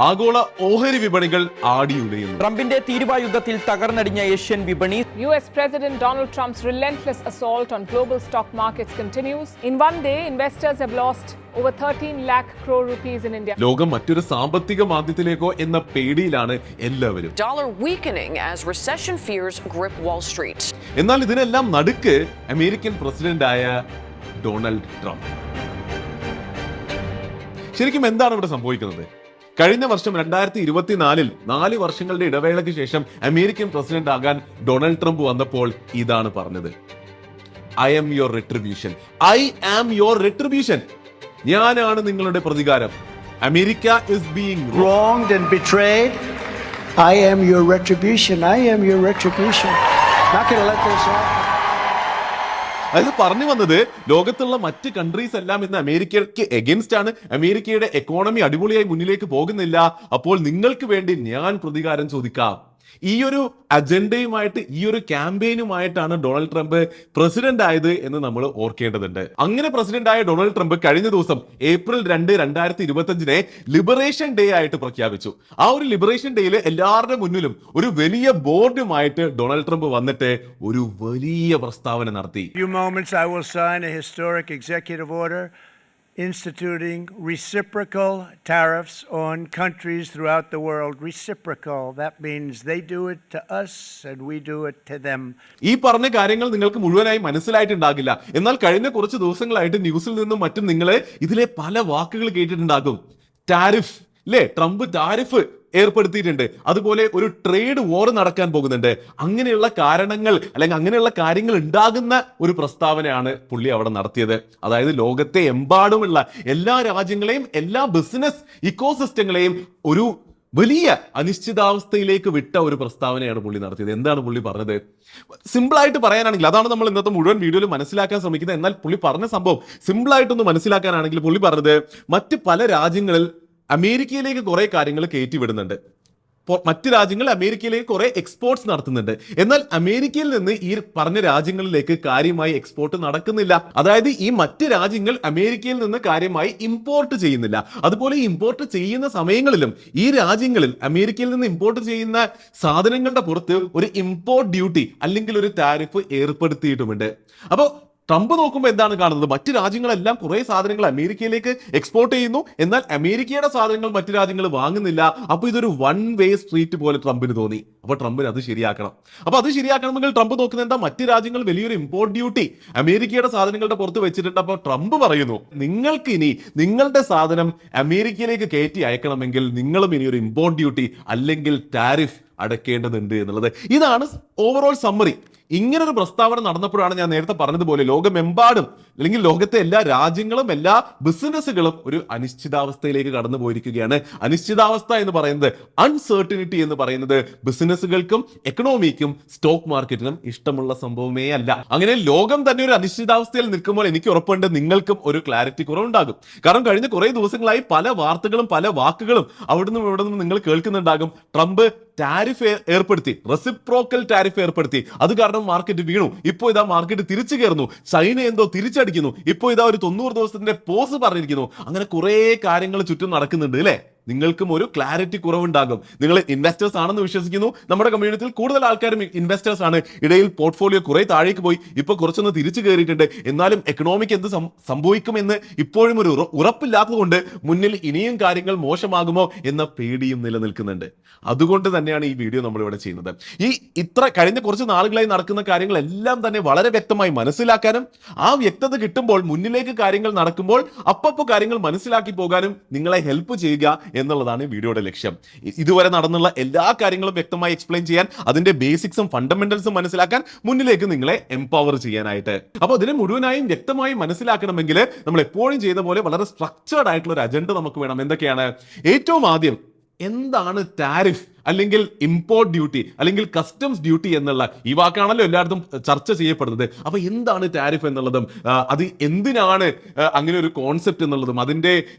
ആഗോള ഓഹരി വിപണികൾ ആടിയുലയുന്നു. ട്രംപിന്റെ തീരുവയുദ്ധത്തിൽ തകർന്നടിഞ്ഞ ഏഷ്യൻ വിപണി. US President Donald Trump's relentless assault on global stock markets continues. In one day, investors have lost over 13 lakh crore rupees in India. ലോകം മറ്റൊരു സാമ്പത്തിക മാന്ദ്യത്തിലേക്കോ എന്ന പേടിയിലാണ് എല്ലാവരും. Dollar weakening as recession fears grip Wall Street. എന്നാൽ ഇതിനെല്ലാം നടുക്ക് American പ്രസിഡന്റായ Donald Trump. ശരിക്കും എന്താണ് ഇവിടെ സംഭവിക്കുന്നത്? കഴിഞ്ഞ വർഷം 2024 4 വർഷങ്ങളുടെ ഇടവേളയ്ക്ക് ശേഷം അമേരിക്കൻ പ്രസിഡന്റ് ആകാൻ ഡൊണാൾഡ് ട്രംപ് വന്നപ്പോൾ ഇതാണ് പറഞ്ഞത്. I am your retribution. I am your retribution. ഞാനാണ് നിങ്ങളുടെ പ്രതികാരം. America is being wronged and betrayed. I am your retribution. I am your retribution. Not going to let this happen. അതായത് പറഞ്ഞു വന്നത്, ലോകത്തുള്ള മറ്റ് കൺട്രീസ് എല്ലാം ഇന്ന് അമേരിക്കയ്ക്ക് എഗൻസ്റ്റ് ആണ്. അമേരിക്കയുടെ എക്കോണമി അടിപൊളിയായി മുന്നിലേക്ക് പോകുന്നില്ല. അപ്പോൾ നിങ്ങൾക്ക് വേണ്ടി ഞാൻ പ്രതികാരം ചോദിക്കാം. ഈ ഒരു അജണ്ടയുമായിട്ട്, ഈ ഒരു ക്യാമ്പയിനുമായിട്ടാണ് ഡൊണാൾഡ് ട്രംപ് പ്രസിഡന്റ് ആയത് എന്ന് നമ്മൾ ഓർക്കേണ്ടതുണ്ട്. അങ്ങനെ പ്രസിഡന്റ് ആയ ഡൊണാൾഡ് ട്രംപ് കഴിഞ്ഞ ദിവസം April 2, 2025 ലിബറേഷൻ ഡേ ആയിട്ട് പ്രഖ്യാപിച്ചു. ആ ഒരു ലിബറേഷൻ ഡേയിൽ എല്ലാവരുടെ മുന്നിലും ഒരു വലിയ ബോർഡുമായിട്ട് ഡൊണാൾഡ് ട്രംപ് വന്നിട്ട് ഒരു വലിയ പ്രസ്താവന നടത്തി. In a few moments I will sign a historic executive order instituting reciprocal tariffs on countries throughout the world. Reciprocal, that means they do it to us and we do it to them. ഈ പറഞ്ഞ കാര്യങ്ങൾ നിങ്ങൾക്ക് മുഴുവനായി മനസ്സിലായിട്ടുണ്ടാകില്ല. എന്നാൽ കഴിഞ്ഞ കുറച്ച് ദിവസങ്ങളായിട്ട് ന്യൂസിൽ നിന്നും മറ്റും നിങ്ങൾ ഇതിലെ പല വാക്കുകൾ കേട്ടിട്ടുണ്ടാകും. ടാരിഫ്, അല്ലേ? ട്രംപ് ടാരിഫ് ഏർപ്പെടുത്തിയിട്ടുണ്ട്. അതുപോലെ ഒരു ട്രേഡ് വാർ നടക്കാൻ പോകുന്നുണ്ട്. അങ്ങനെയുള്ള കാരണങ്ങൾ അല്ലെങ്കിൽ അങ്ങനെയുള്ള കാര്യങ്ങൾ ഉണ്ടാകുന്ന ഒരു പ്രസ്താവനയാണ് പുള്ളി അവിടെ നടത്തിയത്. അതായത് ലോകത്തെ എമ്പാടുമുള്ള എല്ലാ രാജ്യങ്ങളെയും എല്ലാ ബിസിനസ് ഇക്കോസിസ്റ്റങ്ങളെയും ഒരു വലിയ അനിശ്ചിതാവസ്ഥയിലേക്ക് വിട്ട ഒരു പ്രസ്താവനയാണ് പുള്ളി നടത്തിയത്. എന്താണ് പുള്ളി പറഞ്ഞത്? സിമ്പിളായിട്ട് പറയാനാണെങ്കിൽ, അതാണ് നമ്മൾ ഇന്നത്തെ മുഴുവൻ വീഡിയോയിൽ മനസ്സിലാക്കാൻ ശ്രമിക്കുന്നത്. എന്നാൽ പുള്ളി പറഞ്ഞ സംഭവം സിമ്പിളായിട്ടൊന്ന് മനസ്സിലാക്കാനാണെങ്കിൽ പുള്ളി പറഞ്ഞത്, മറ്റ് പല രാജ്യങ്ങളിൽ അമേരിക്കയിലേക്ക് കുറെ കാര്യങ്ങൾ കയറ്റി വിടുന്നുണ്ട്. മറ്റ് രാജ്യങ്ങൾ അമേരിക്കയിലേക്ക് കുറെ എക്സ്പോർട്ട്സ് നടത്തുന്നുണ്ട്. എന്നാൽ അമേരിക്കയിൽ നിന്ന് ഈ പറഞ്ഞ രാജ്യങ്ങളിലേക്ക് കാര്യമായി എക്സ്പോർട്ട് നടക്കുന്നില്ല. അതായത് ഈ മറ്റ് രാജ്യങ്ങൾ അമേരിക്കയിൽ നിന്ന് കാര്യമായി ഇമ്പോർട്ട് ചെയ്യുന്നില്ല. അതുപോലെ ഇമ്പോർട്ട് ചെയ്യുന്ന സമയങ്ങളിലും ഈ രാജ്യങ്ങളിൽ അമേരിക്കയിൽ നിന്ന് ഇമ്പോർട്ട് ചെയ്യുന്ന സാധനങ്ങളുടെ പുറത്ത് ഒരു ഇമ്പോർട്ട് ഡ്യൂട്ടി അല്ലെങ്കിൽ ഒരു ടാരിഫ് ഏർപ്പെടുത്തിയിട്ടുമുണ്ട്. അപ്പോൾ ട്രംപ് നോക്കുമ്പോൾ എന്താണ് കാണുന്നത്? മറ്റ് രാജ്യങ്ങളെല്ലാം കുറെ സാധനങ്ങൾ അമേരിക്കയിലേക്ക് എക്സ്പോർട്ട് ചെയ്യുന്നു, എന്നാൽ അമേരിക്കയുടെ സാധനങ്ങൾ മറ്റു രാജ്യങ്ങൾ വാങ്ങുന്നില്ല. അപ്പൊ ഇതൊരു വൺ വേ സ്ട്രീറ്റ് പോലെ ട്രംപിന് തോന്നി. അപ്പൊ ട്രംപിന് അത് ശരിയാക്കണം. അപ്പൊ അത് ശരിയാക്കണമെങ്കിൽ ട്രംപ് നോക്കുന്നത് എന്താ? മറ്റു രാജ്യങ്ങൾ വലിയൊരു ഇമ്പോർട്ട് ഡ്യൂട്ടി അമേരിക്കയുടെ സാധനങ്ങളുടെ പുറത്ത് വെച്ചിട്ടുണ്ട്. അപ്പൊ ട്രംപ് പറയുന്നു, നിങ്ങൾക്ക് ഇനി നിങ്ങളുടെ സാധനം അമേരിക്കയിലേക്ക് കയറ്റി അയക്കണമെങ്കിൽ നിങ്ങളും ഇനി ഒരു ഇമ്പോർട്ട് ഡ്യൂട്ടി അല്ലെങ്കിൽ ടാരിഫ് അടക്കേണ്ടതുണ്ട് എന്നുള്ളത്. ഇതാണ് ഓവറോൾ സമ്മറി. ഇങ്ങനൊരു പ്രസ്താവന നടന്നപ്പോഴാണ് ഞാൻ നേരത്തെ പറഞ്ഞതുപോലെ ലോകമെമ്പാടും അല്ലെങ്കിൽ ലോകത്തെ എല്ലാ രാജ്യങ്ങളും എല്ലാ ബിസിനസ്സുകളും ഒരു അനിശ്ചിതാവസ്ഥയിലേക്ക് കടന്നു പോയിരിക്കുകയാണ്. അനിശ്ചിതാവസ്ഥ എന്ന് പറയുന്നത്, അൺസർട്ടിനിറ്റി എന്ന് പറയുന്നത് ബിസിനസ്സുകൾക്കും എക്കണോമിക്കും സ്റ്റോക്ക് മാർക്കറ്റിനും ഇഷ്ടമുള്ള സംഭവമേ അല്ല. അങ്ങനെ ലോകം തന്നെ ഒരു അനിശ്ചിതാവസ്ഥയിൽ നിൽക്കുമ്പോൾ എനിക്ക് ഉറപ്പുണ്ട് നിങ്ങൾക്കും ഒരു ക്ലാരിറ്റി കുറവുണ്ടാകും. കാരണം കഴിഞ്ഞ കുറെ ദിവസങ്ങളായി പല വാർത്തകളും പല വാക്കുകളും അവിടുന്ന് ഇവിടെ നിന്നും നിങ്ങൾ കേൾക്കുന്നുണ്ടാകും. ട്രംപ് ടാരിഫ് ഏർപ്പെടുത്തി, റെസിപ്രോക്കൽ ടാരിഫ് ഏർപ്പെടുത്തി, അത് കാരണം മാർക്കറ്റ് വീണു. ഇപ്പോൾ ഇതാ മാർക്കറ്റ് തിരിച്ചു കയറുന്നു. ചൈന എന്തോ തിരിച്ചടിക്കുന്നു. ഇപ്പോൾ ഇതാ ഒരു 90 ദിവസത്തിന്റെ പോസ് പറഞ്ഞിരിക്കുന്നു. അങ്ങനെ കുറെ കാര്യങ്ങൾ ചുറ്റും നടക്കുന്നുണ്ട് അല്ലേ? നിങ്ങൾക്കും ഒരു ക്ലാരിറ്റി കുറവുണ്ടാകും. നിങ്ങൾ ഇൻവെസ്റ്റേഴ്സ് ആണെന്ന് വിശ്വസിക്കുന്നു. നമ്മുടെ കമ്മ്യൂണിറ്റിയിൽ കൂടുതൽ ആൾക്കാരും ഇൻവെസ്റ്റേഴ്സ് ആണ്. ഇടയിൽ പോർട്ട്ഫോളിയോ കുറെ താഴേക്ക് പോയി, ഇപ്പൊ കുറച്ചൊന്ന് തിരിച്ചു കയറിയിട്ടുണ്ട്. എന്നാലും എക്കണോമിക്ക് എന്ത് സംഭവിക്കുമെന്ന് ഇപ്പോഴും ഒരു ഉറപ്പില്ലാത്തത് കൊണ്ട് മുന്നിൽ ഇനിയും കാര്യങ്ങൾ മോശമാകുമോ എന്ന പേടിയും നിലനിൽക്കുന്നുണ്ട്. അതുകൊണ്ട് തന്നെയാണ് ഈ വീഡിയോ നമ്മൾ ഇവിടെ ചെയ്യുന്നത്. ഇത്ര കഴിഞ്ഞ കുറച്ച് നാളുകളായി നടക്കുന്ന കാര്യങ്ങളെല്ലാം തന്നെ വളരെ വ്യക്തമായി മനസ്സിലാക്കാനും ആ വ്യക്തത കിട്ടുമ്പോൾ മുന്നിലേക്ക് കാര്യങ്ങൾ നടക്കുമ്പോൾ അപ്പപ്പോൾ കാര്യങ്ങൾ മനസ്സിലാക്കി പോകാനും നിങ്ങളെ ഹെൽപ്പ് ചെയ്യുക എന്നുള്ളതാണ് വീഡിയോയുടെ ലക്ഷ്യം. ഇതുവരെ നടന്നുള്ള എല്ലാ കാര്യങ്ങളും വ്യക്തമായി എക്സ്പ്ലെയിൻ ചെയ്യാൻ, അതിന്റെ ബേസിക്സും ഫണ്ടമെന്റൽസും മനസ്സിലാക്കാൻ, മുന്നിലേക്ക് നിങ്ങളെ എംപവർ ചെയ്യാനായിട്ട്. അപ്പോൾ അതിനെ മുഴുവനായും വ്യക്തമായി മനസ്സിലാക്കണമെങ്കിൽ നമ്മൾ എപ്പോഴും ചെയ്യുന്ന പോലെ വളരെ സ്ട്രക്ചേർഡ് ആയിട്ടുള്ള ഒരു അജണ്ട നമുക്ക് വേണം. എന്തൊക്കെയാണ്? ഏറ്റവും ആദ്യം എന്താണ് ടാരിഫ് അല്ലെങ്കിൽ ഇമ്പോർട്ട് ഡ്യൂട്ടി അല്ലെങ്കിൽ കസ്റ്റംസ് ഡ്യൂട്ടി എന്നുള്ള ഈ വാക്കാണല്ലോ എല്ലായിടത്തും ചർച്ച ചെയ്യപ്പെടുന്നത്. അപ്പൊ എന്താണ് ടാരിഫ് എന്നുള്ളതും അത് എന്തിനാണ് അങ്ങനെ ഒരു കോൺസെപ്റ്റ് എന്നുള്ളതും അതിന്റെ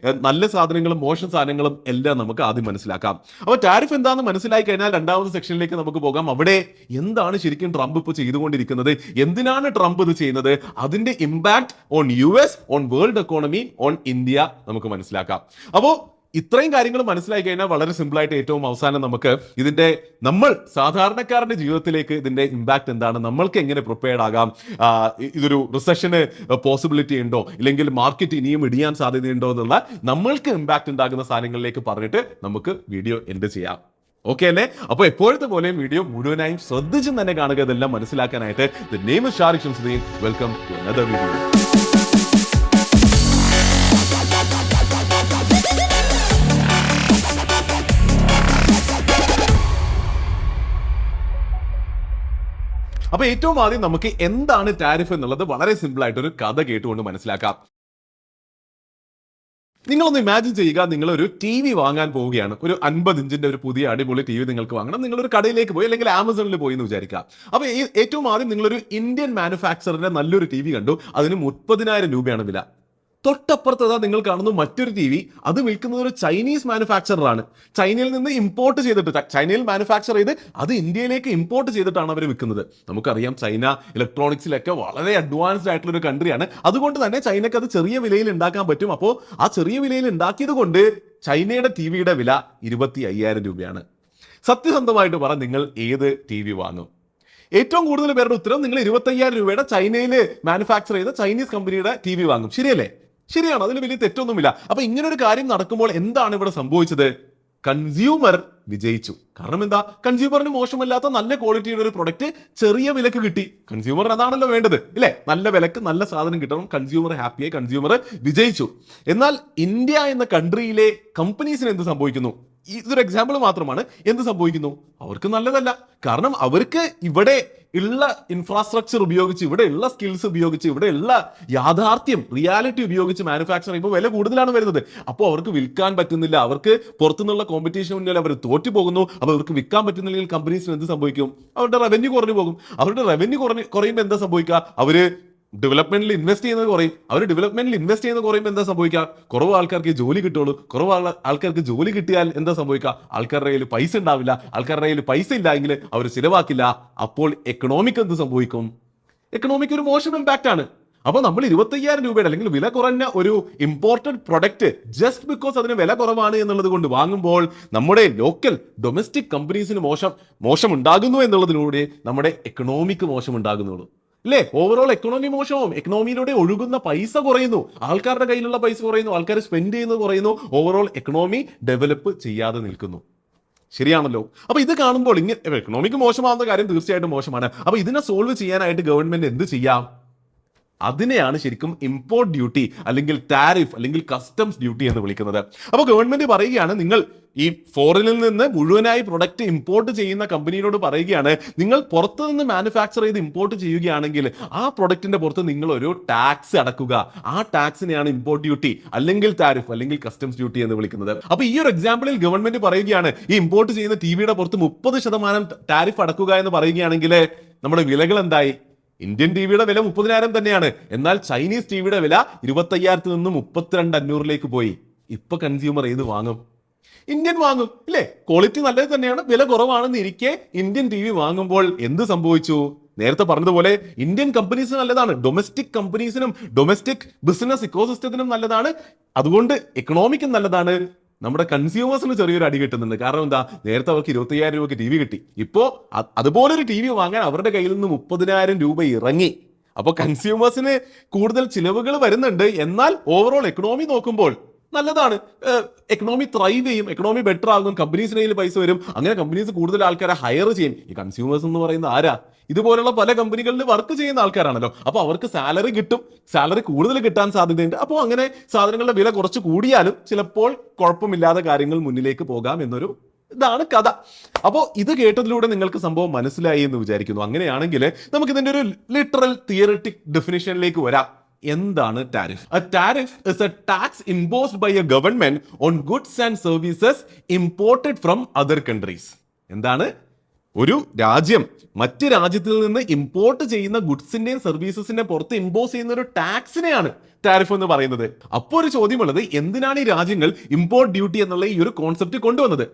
നല്ല സാധനങ്ങളും മോശം സാധനങ്ങളും എല്ലാം നമുക്ക് ആദ്യം മനസ്സിലാക്കാം. അപ്പോൾ ടാരിഫ് എന്താണെന്ന് മനസ്സിലാക്കി കഴിഞ്ഞാൽ രണ്ടാമത്തെ സെക്ഷനിലേക്ക് നമുക്ക് പോകാം. അവിടെ എന്താണ് ശരിക്കും ട്രംപ് ഇപ്പോൾ ചെയ്തുകൊണ്ടിരിക്കുന്നത്, എന്തിനാണ് ട്രംപ് ഇത് ചെയ്യുന്നത്, അതിന്റെ impact on US, on world economy, on India നമുക്ക് മനസ്സിലാക്കാം. അപ്പോൾ ഇത്രയും കാര്യങ്ങൾ മനസ്സിലാക്കി കഴിഞ്ഞാൽ വളരെ സിമ്പിൾ ആയിട്ട് ഏറ്റവും അവസാനം നമുക്ക് ഇതിന്റെ നമ്മൾ സാധാരണക്കാരുടെ ജീവിതത്തിലേക്ക് ഇതിന്റെ ഇമ്പാക്ട് എന്താണ്, നമ്മൾക്ക് എങ്ങനെ പ്രിപ്പയർഡ് ആകാം, ഇതൊരു റിസഷന് പോസിബിലിറ്റി ഉണ്ടോ, ഇല്ലെങ്കിൽ മാർക്കറ്റ് ഇനിയും ഇടിയാൻ സാധ്യതയുണ്ടോ എന്നുള്ള നമ്മൾക്ക് ഇമ്പാക്ട് ഉണ്ടാകുന്ന സാധനങ്ങളിലേക്ക് പറഞ്ഞിട്ട് നമുക്ക് വീഡിയോ എൻഡ് ചെയ്യാം. ഓക്കെ അല്ലേ? അപ്പോൾ എപ്പോഴത്തെ പോലെയും വീഡിയോ മുഴുവനായും ശ്രദ്ധിച്ചും തന്നെ കാണുക, ഇതെല്ലാം മനസ്സിലാക്കാനായിട്ട്. The name is Shariq Shamsudheen. Welcome to another video. അപ്പൊ ഏറ്റവും ആദ്യം നമുക്ക് എന്താണ് ടാരിഫ് എന്നുള്ളത് വളരെ സിമ്പിൾ ആയിട്ട് ഒരു കഥ കേട്ടുകൊണ്ട് മനസ്സിലാക്കാം. നിങ്ങളൊന്ന് ഇമാജിൻ ചെയ്യുക, നിങ്ങളൊരു TV വാങ്ങാൻ പോവുകയാണ്. ഒരു 50 ഇഞ്ചിന്റെ ഒരു പുതിയ അടിപൊളി TV നിങ്ങൾക്ക് വാങ്ങണം. നിങ്ങളൊരു കടയിലേക്ക് പോയി, അല്ലെങ്കിൽ ആമസോണിൽ പോയി എന്ന് വിചാരിക്കുക. അപ്പോൾ ഏറ്റവും ആദ്യം നിങ്ങളൊരു ഇന്ത്യൻ മാനുഫാക്ചറിന്റെ നല്ലൊരു TV കണ്ടു. അതിന് 30,000 രൂപയാണ് വില. തൊട്ടപ്പുറത്ത് നിങ്ങൾ കാണുന്നു മറ്റൊരു TV. അത് വിൽക്കുന്നത് ഒരു ചൈനീസ് മാനുഫാക്ചറാണ്. ചൈനയിൽ നിന്ന് ഇമ്പോർട്ട് ചെയ്തിട്ട്, ചൈനയിൽ മാനുഫാക്ചർ ചെയ്ത് അത് ഇന്ത്യയിലേക്ക് ഇമ്പോർട്ട് ചെയ്തിട്ടാണ് അവർ വിൽക്കുന്നത്. നമുക്കറിയാം ചൈന ഇലക്ട്രോണിക്സിലൊക്കെ വളരെ അഡ്വാൻസ്ഡ് ആയിട്ടുള്ള ഒരു കൺട്രിയാണ്. അതുകൊണ്ട് തന്നെ ചൈനക്ക് അത് ചെറിയ വിലയിൽ ഉണ്ടാക്കാൻ പറ്റും. അപ്പോൾ ആ ചെറിയ വിലയിൽ ഉണ്ടാക്കിയത് കൊണ്ട് ചൈനയുടെ TVയുടെ വില 25,000 രൂപയാണ്. സത്യസന്ധമായിട്ട് പറ, നിങ്ങൾ ഏത് TV വാങ്ങും? ഏറ്റവും കൂടുതൽ പേരുടെ ഉത്തരം നിങ്ങൾ 25,000 രൂപയുടെ ചൈനയിൽ മാനുഫാക്ചർ ചെയ്ത ചൈനീസ് കമ്പനിയുടെ TV വാങ്ങും. ശരിയല്ലേ? ശരിയാണ്, അതിൽ വലിയ തെറ്റൊന്നുമില്ല. അപ്പൊ ഇങ്ങനെ ഒരു കാര്യം നടക്കുമ്പോൾ എന്താണ് ഇവിടെ സംഭവിച്ചത്? കൺസ്യൂമർ വിജയിച്ചു. കാരണം എന്താ? കൺസ്യൂമറിന് മോശമല്ലാത്ത നല്ല ക്വാളിറ്റിയുടെ ഒരു പ്രൊഡക്റ്റ് ചെറിയ വിലക്ക് കിട്ടി. കൺസ്യൂമറിന് അതാണല്ലോ വേണ്ടത്, ഇല്ലേ? നല്ല വിലക്ക് നല്ല സാധനം കിട്ടണം. കൺസ്യൂമർ ഹാപ്പിയായി, കൺസ്യൂമർ വിജയിച്ചു. എന്നാൽ ഇന്ത്യ എന്ന കൺട്രിയിലെ കമ്പനീസിന് എന്ത് സംഭവിക്കുന്നു? ഇതൊരു എക്സാമ്പിൾ മാത്രമാണ്. എന്ത് സംഭവിക്കുന്നു? അവർക്ക് നല്ലതല്ല. കാരണം അവർക്ക് ഇവിടെ ഉള്ള ഇൻഫ്രാസ്ട്രക്ചർ ഉപയോഗിച്ച്, ഇവിടെ ഉള്ള സ്കിൽസ് ഉപയോഗിച്ച്, ഇവിടെ ഉള്ള യാഥാർത്ഥ്യം റിയാലിറ്റി ഉപയോഗിച്ച് മാനുഫാക്ചർ ചെയ്യുമ്പോൾ വില കൂടുതലാണ് വരുന്നത്. അപ്പോൾ അവർക്ക് വിൽക്കാൻ പറ്റുന്നില്ല. അവർക്ക് പുറത്തുനിന്നുള്ള കോമ്പറ്റീഷൻ മുന്നിൽ അവർ തോറ്റു പോകുന്നു. അപ്പോൾ അവർക്ക് വിൽക്കാൻ പറ്റുന്നില്ലെങ്കിൽ കമ്പനീസിന് എന്ത് സംഭവിക്കും? അവരുടെ റവന്യൂ കുറഞ്ഞു പോകും. അവരുടെ റവന്യൂ കുറയുമ്പോൾ എന്താ സംഭവിക്കുക? അവര് ഡെവലപ്മെന്റിൽ ഇൻവെസ്റ്റ് ചെയ്യുന്നത് കുറയും. അവർ ഡെവലപ്മെന്റിൽ ഇൻവെസ്റ്റ് ചെയ്യുന്നത് കുറയുമ്പോൾ എന്താ സംഭവിക്കുക? കുറവ് ആൾക്കാർക്ക് ജോലി കിട്ടുള്ളൂ. കുറവ് ആൾക്കാർക്ക് ജോലി കിട്ടിയാൽ എന്താ സംഭവിക്കുക? ആൾക്കാരുടെ കയ്യിൽ പൈസ ഉണ്ടാവില്ല. ആൾക്കാരുടെ കയ്യിൽ പൈസ ഇല്ല എങ്കിൽ അവർ ചിലവാക്കില്ല. അപ്പോൾ എക്കണോമിക്ക് എന്ത് സംഭവിക്കും? എക്കണോമിക്ക് ഒരു മോശം ഇമ്പാക്റ്റ് ആണ്. അപ്പോൾ നമ്മൾ 25,000 രൂപയുടെ അല്ലെങ്കിൽ വില കുറഞ്ഞ ഒരു ഇമ്പോർട്ടഡ് പ്രൊഡക്റ്റ് ജസ്റ്റ് ബിക്കോസ് അതിന് വില കുറവാണ് എന്നുള്ളത് കൊണ്ട് വാങ്ങുമ്പോൾ നമ്മുടെ ലോക്കൽ ഡൊമസ്റ്റിക് കമ്പനീസിന് മോശം ഉണ്ടാകുന്നു എന്നുള്ളതിലൂടെ നമ്മുടെ എക്കണോമിക്ക് മോശം ഉണ്ടാകുന്നുള്ളൂ, അല്ലേ? Overall economy മോശമാവും. എക്കണോമിയിലൂടെ ഒഴുകുന്ന പൈസ കുറയുന്നു. ആൾക്കാരുടെ കയ്യിലുള്ള പൈസ കുറയുന്നു. ആൾക്കാർ സ്പെൻഡ് ചെയ്യുന്നത് കുറയുന്നു. ഓവറോൾ എക്കണോമി ഡെവലപ്പ് ചെയ്യാതെ നിൽക്കുന്നു. ശരിയാണല്ലോ? അപ്പൊ ഇത് കാണുമ്പോൾ ഇങ്ങനെ എക്കണോമിക്ക് മോശമാവുന്ന കാര്യം തീർച്ചയായിട്ടും മോശമാണ്. അപ്പൊ ഇതിനെ സോൾവ് ചെയ്യാനായിട്ട് ഗവൺമെന്റ് എന്ത് ചെയ്യാം? അതിനെയാണ് ശരിക്കും ഇമ്പോർട്ട് ഡ്യൂട്ടി അല്ലെങ്കിൽ ടാരിഫ് അല്ലെങ്കിൽ കസ്റ്റംസ് ഡ്യൂട്ടി എന്ന് വിളിക്കുന്നത്. അപ്പോൾ ഗവൺമെന്റ് പറയുകയാണ്, നിങ്ങൾ ഈ ഫോറിനിൽ നിന്ന് മുഴുവനായി പ്രൊഡക്റ്റ് ഇമ്പോർട്ട് ചെയ്യുന്ന കമ്പനിയോട് പറയുകയാണ്, നിങ്ങൾ പുറത്തു നിന്ന് മാനുഫാക്ചർ ചെയ്ത് ഇമ്പോർട്ട് ചെയ്യുകയാണെങ്കിൽ ആ പ്രൊഡക്റ്റിന്റെ പുറത്ത് നിങ്ങൾ ഒരു ടാക്സ് അടക്കുക. ആ ടാക്സിനെയാണ് ഇമ്പോർട്ട് ഡ്യൂട്ടി അല്ലെങ്കിൽ ടാരിഫ് അല്ലെങ്കിൽ കസ്റ്റംസ് ഡ്യൂട്ടി എന്ന് വിളിക്കുന്നത്. അപ്പൊ ഈ ഒരു എക്സാമ്പിളിൽ ഗവൺമെന്റ് പറയുകയാണ്, ഈ ഇമ്പോർട്ട് ചെയ്യുന്ന TVയുടെ പുറത്ത് 30% ടാരിഫ് അടക്കുക എന്ന് പറയുകയാണെങ്കിൽ നമ്മുടെ വിലകൾ എന്തായി? ഇന്ത്യൻ TVയുടെ വില 30,000 തന്നെയാണ്. എന്നാൽ ചൈനീസ് TVയുടെ വില 25,000 നിന്ന് 32,500 പോയി. ഇപ്പൊ കൺസ്യൂമർ ഏത് വാങ്ങും? ഇന്ത്യൻ വാങ്ങും, ഇല്ലേ? ക്വാളിറ്റി നല്ലത് തന്നെയാണ്, വില കുറവാണെന്ന് ഇരിക്കെ ഇന്ത്യൻ TV വാങ്ങുമ്പോൾ എന്ത് സംഭവിച്ചു? നേരത്തെ പറഞ്ഞതുപോലെ ഇന്ത്യൻ കമ്പനീസിന് നല്ലതാണ്, ഡൊമസ്റ്റിക് കമ്പനീസിനും ഡൊമസ്റ്റിക് ബിസിനസ് ഇക്കോസിസ്റ്റത്തിനും നല്ലതാണ്. അതുകൊണ്ട് എക്കണോമിക്കും നല്ലതാണ്. നമ്മുടെ കൺസ്യൂമേഴ്സിന് ചെറിയൊരു അടി കിട്ടുന്നുണ്ട്. കാരണം എന്താ? നേരത്തെ അവർക്ക് 25,000 രൂപയ്ക്ക് TV കിട്ടി. ഇപ്പോൾ അതുപോലൊരു TV വാങ്ങാൻ അവരുടെ കയ്യിൽ നിന്ന് 30,000 രൂപ ഇറങ്ങി. അപ്പോൾ കൺസ്യൂമേഴ്സിന് കൂടുതൽ ചിലവുകൾ വരുന്നുണ്ട്. എന്നാൽ ഓവറോൾ എക്കണോമി നോക്കുമ്പോൾ നല്ലതാണ്. എക്കണോമി ത്രൈവ് ചെയ്യും, എക്കണോമി ബെറ്റർ ആകും, കമ്പനീസിന് കയ്യിൽ പൈസ വരും. അങ്ങനെ കമ്പനീസ് കൂടുതൽ ആൾക്കാരെ ഹയർ ചെയ്യും. ഈ കൺസ്യൂമേഴ്സ് എന്ന് പറയുന്ന ആരാ? ഇതുപോലുള്ള പല കമ്പനികളിൽ വർക്ക് ചെയ്യുന്ന ആൾക്കാരാണല്ലോ. അപ്പോൾ അവർക്ക് സാലറി കിട്ടും, സാലറി കൂടുതൽ കിട്ടാൻ സാധ്യതയുണ്ട്. അപ്പോൾ അങ്ങനെ സാധനങ്ങളുടെ വില കുറച്ച് കൂടിയാലും ചിലപ്പോൾ കുഴപ്പമില്ലാതെ കാര്യങ്ങൾ മുന്നിലേക്ക് പോകാം എന്നൊരു ഇതാണ് കഥ. അപ്പോൾ ഇത് കേട്ടതിലൂടെ നിങ്ങൾക്ക് സംഭവം മനസ്സിലായി എന്ന് വിചാരിക്കുന്നു. അങ്ങനെയാണെങ്കിൽ നമുക്ക് ഇതിന്റെ ഒരു ലിറ്ററൽ തിയറിറ്റിക് ഡെഫിനിഷനിലേക്ക് വരാം. എന്താണ് tariff? A tariff is a tax imposed by a government on goods and services imported from other countries. എന്താണ്? ഒരു രാജ്യം മറ്റ് രാജ്യത്തിൽ നിന്ന് ഇമ്പോർട്ട് ചെയ്യുന്ന ഗുഡ്സിന്റെയും സർവീസസിന്റെ പുറത്ത് ഇമ്പോസ് ചെയ്യുന്ന ഒരു ടാക്സിനെയാണ് ടാരിഫ് എന്ന് പറയുന്നത്. അപ്പോൾ ഒരു ചോദ്യമുള്ളത്, എന്തിനാണ് ഈ രാജ്യങ്ങൾ ഇമ്പോർട്ട് ഡ്യൂട്ടി എന്നുള്ള ഈ ഒരു കോൺസെപ്റ്റ് കൊണ്ടുവന്നത്?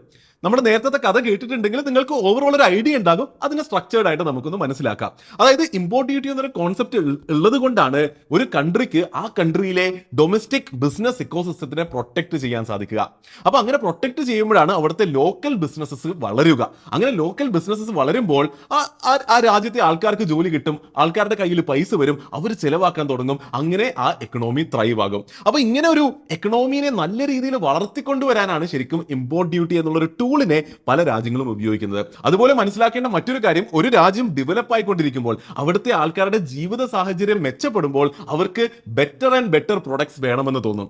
നമ്മുടെ നേരത്തെ കഥ കേട്ടിട്ടുണ്ടെങ്കിൽ നിങ്ങൾക്ക് ഓവറോൾ ഒരു ഐഡിയ ഉണ്ടാകും. അതിനെ സ്ട്രക്ചേർഡ് ആയിട്ട് നമുക്കൊന്ന് മനസ്സിലാക്കാം. അതായത് ഇമ്പോർട്ട് ഡ്യൂട്ടി എന്നൊരു കോൺസെപ്റ്റ് ഉള്ളത് കൊണ്ടാണ് ഒരു കൺട്രിക്ക് ആ കൺട്രിയിലെ ഡൊമസ്റ്റിക് ബിസിനസ് ഇക്കോസിസ്റ്റത്തിനെ പ്രൊട്ടക്ട് ചെയ്യാൻ സാധിക്കുക. അപ്പൊ അങ്ങനെ പ്രൊട്ടക്ട് ചെയ്യുമ്പോഴാണ് അവിടുത്തെ ലോക്കൽ ബിസിനസ്സസ് വളരുക. അങ്ങനെ ലോക്കൽ ബിസിനസ്സസ് വളരുമ്പോൾ ആ രാജ്യത്തെ ആൾക്കാർക്ക് ജോലി കിട്ടും, ആൾക്കാരുടെ കയ്യിൽ പൈസ വരും, അവർ ചെലവാക്കാൻ തുടങ്ങും. അങ്ങനെ ആ എക്കണോമി ത്രൈവ് ആകും. അപ്പൊ ഇങ്ങനെ ഒരു എക്കണോമിനെ നല്ല രീതിയിൽ വളർത്തിക്കൊണ്ടുവരാനാണ് ശരിക്കും ഇമ്പോർട്ട് ഡ്യൂട്ടി എന്നുള്ളൊരു ടൂളിനെ പല രാജ്യങ്ങളും ഉപയോഗിക്കുന്നത്. അതുപോലെ മനസ്സിലാക്കേണ്ട മറ്റൊരു കാര്യം, ഒരു രാജ്യം ഡെവലപ്പ് ആയിക്കൊണ്ടിരിക്കുമ്പോൾ അവിടുത്തെ ആൾക്കാരുടെ ജീവിത സാഹചര്യം മെച്ചപ്പെടുമ്പോൾ അവർക്ക് ബെറ്റർ ആൻഡ് ബെറ്റർ പ്രൊഡക്ട്സ് വേണമെന്ന് തോന്നും.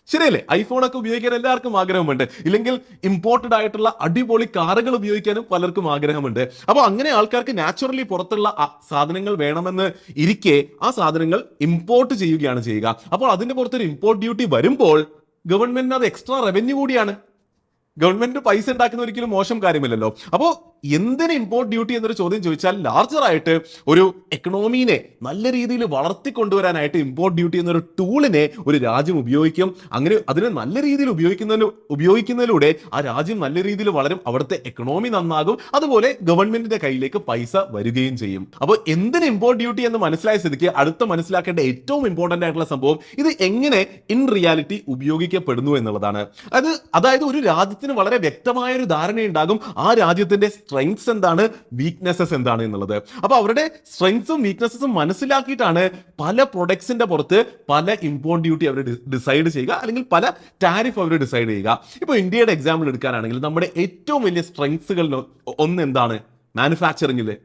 ശരിയല്ലേ? ഐഫോണൊക്കെ ഉപയോഗിക്കാൻ എല്ലാവർക്കും ആഗ്രഹമുണ്ട്, ഇല്ലെങ്കിൽ ഇമ്പോർട്ടഡ് ആയിട്ടുള്ള അടിപൊളി കാറുകൾ ഉപയോഗിക്കാനും പലർക്കും ആഗ്രഹമുണ്ട്. അപ്പോൾ അങ്ങനെ ആൾക്കാർക്ക് നാച്ചുറലി പുറത്തുള്ള സാധനങ്ങൾ വേണമെന്ന് ഇരിക്കെ ആ സാധനങ്ങൾ ഇമ്പോർട്ട് ചെയ്യുകയാണ് ചെയ്യുക. അപ്പോൾ അതിന്റെ പുറത്തൊരു ഇമ്പോർട്ട് ഡ്യൂട്ടി വരുമ്പോൾ ഗവൺമെന്റിന് അത് എക്സ്ട്രാ റവന്യൂ കൂടിയാണ്. ഗവൺമെന്റ് പൈസ ഉണ്ടാക്കുന്ന ഒരിക്കലും മോശം കാര്യമില്ലല്ലോ. അപ്പോൾ എന്തിന് ഇമ്പോർട്ട് ഡ്യൂട്ടി എന്നൊരു ചോദ്യം ചോദിച്ചാൽ, ലാർജറായിട്ട് ഒരു എക്കണോമീനെ നല്ല രീതിയിൽ വളർത്തിക്കൊണ്ടുവരാനായിട്ട് ഇമ്പോർട്ട് ഡ്യൂട്ടി എന്നൊരു ടൂളിനെ ഒരു രാജ്യം ഉപയോഗിക്കും. അങ്ങനെ അതിനെ നല്ല രീതിയിൽ ഉപയോഗിക്കുന്നതിലൂടെ ആ രാജ്യം നല്ല രീതിയിൽ വളരും, അവിടുത്തെ എക്കണോമി നന്നാകും, അതുപോലെ ഗവൺമെന്റിന്റെ കയ്യിലേക്ക് പൈസ വരികയും ചെയ്യും. അപ്പോൾ എന്തിന് ഇമ്പോർട്ട് ഡ്യൂട്ടി എന്ന് മനസ്സിലായ സ്ഥിതിക്ക് അടുത്ത മനസ്സിലാക്കേണ്ട ഏറ്റവും ഇമ്പോർട്ടന്റ് ആയിട്ടുള്ള സംഭവം ഇത് എങ്ങനെ ഇൻ റിയാലിറ്റി ഉപയോഗിക്കപ്പെടുന്നു എന്നുള്ളതാണ്. അതായത് ഒരു രാജ്യത്തിന് വളരെ വ്യക്തമായ ഒരു ധാരണയുണ്ടാകും ആ രാജ്യത്തിന്റെ സ്ട്രെങ്ത്സ് എന്താണ്, വീക്ക്നെസ്സസ് എന്താണ് എന്നുള്ളത്. അപ്പൊ അവരുടെ സ്ട്രെങ്ത്സും വീക്ക്നെസ്സും മനസ്സിലാക്കിയിട്ടാണ് പല പ്രൊഡക്ട്സിന്റെ പുറത്ത് പല ഇമ്പോർട്ട് ഡ്യൂട്ടി അവർ ഡിസൈഡ് ചെയ്യുക, അല്ലെങ്കിൽ പല ടാരിഫ് അവർ ഡിസൈഡ് ചെയ്യുക. ഇപ്പൊ ഇന്ത്യയുടെ എക്സാമ്പിൾ എടുക്കാനാണെങ്കിൽ നമ്മുടെ ഏറ്റവും വലിയ സ്ട്രെങ്ത്സുകളിൽ ഒന്ന് എന്താണ്? മാനുഫാക്ചറിംഗില്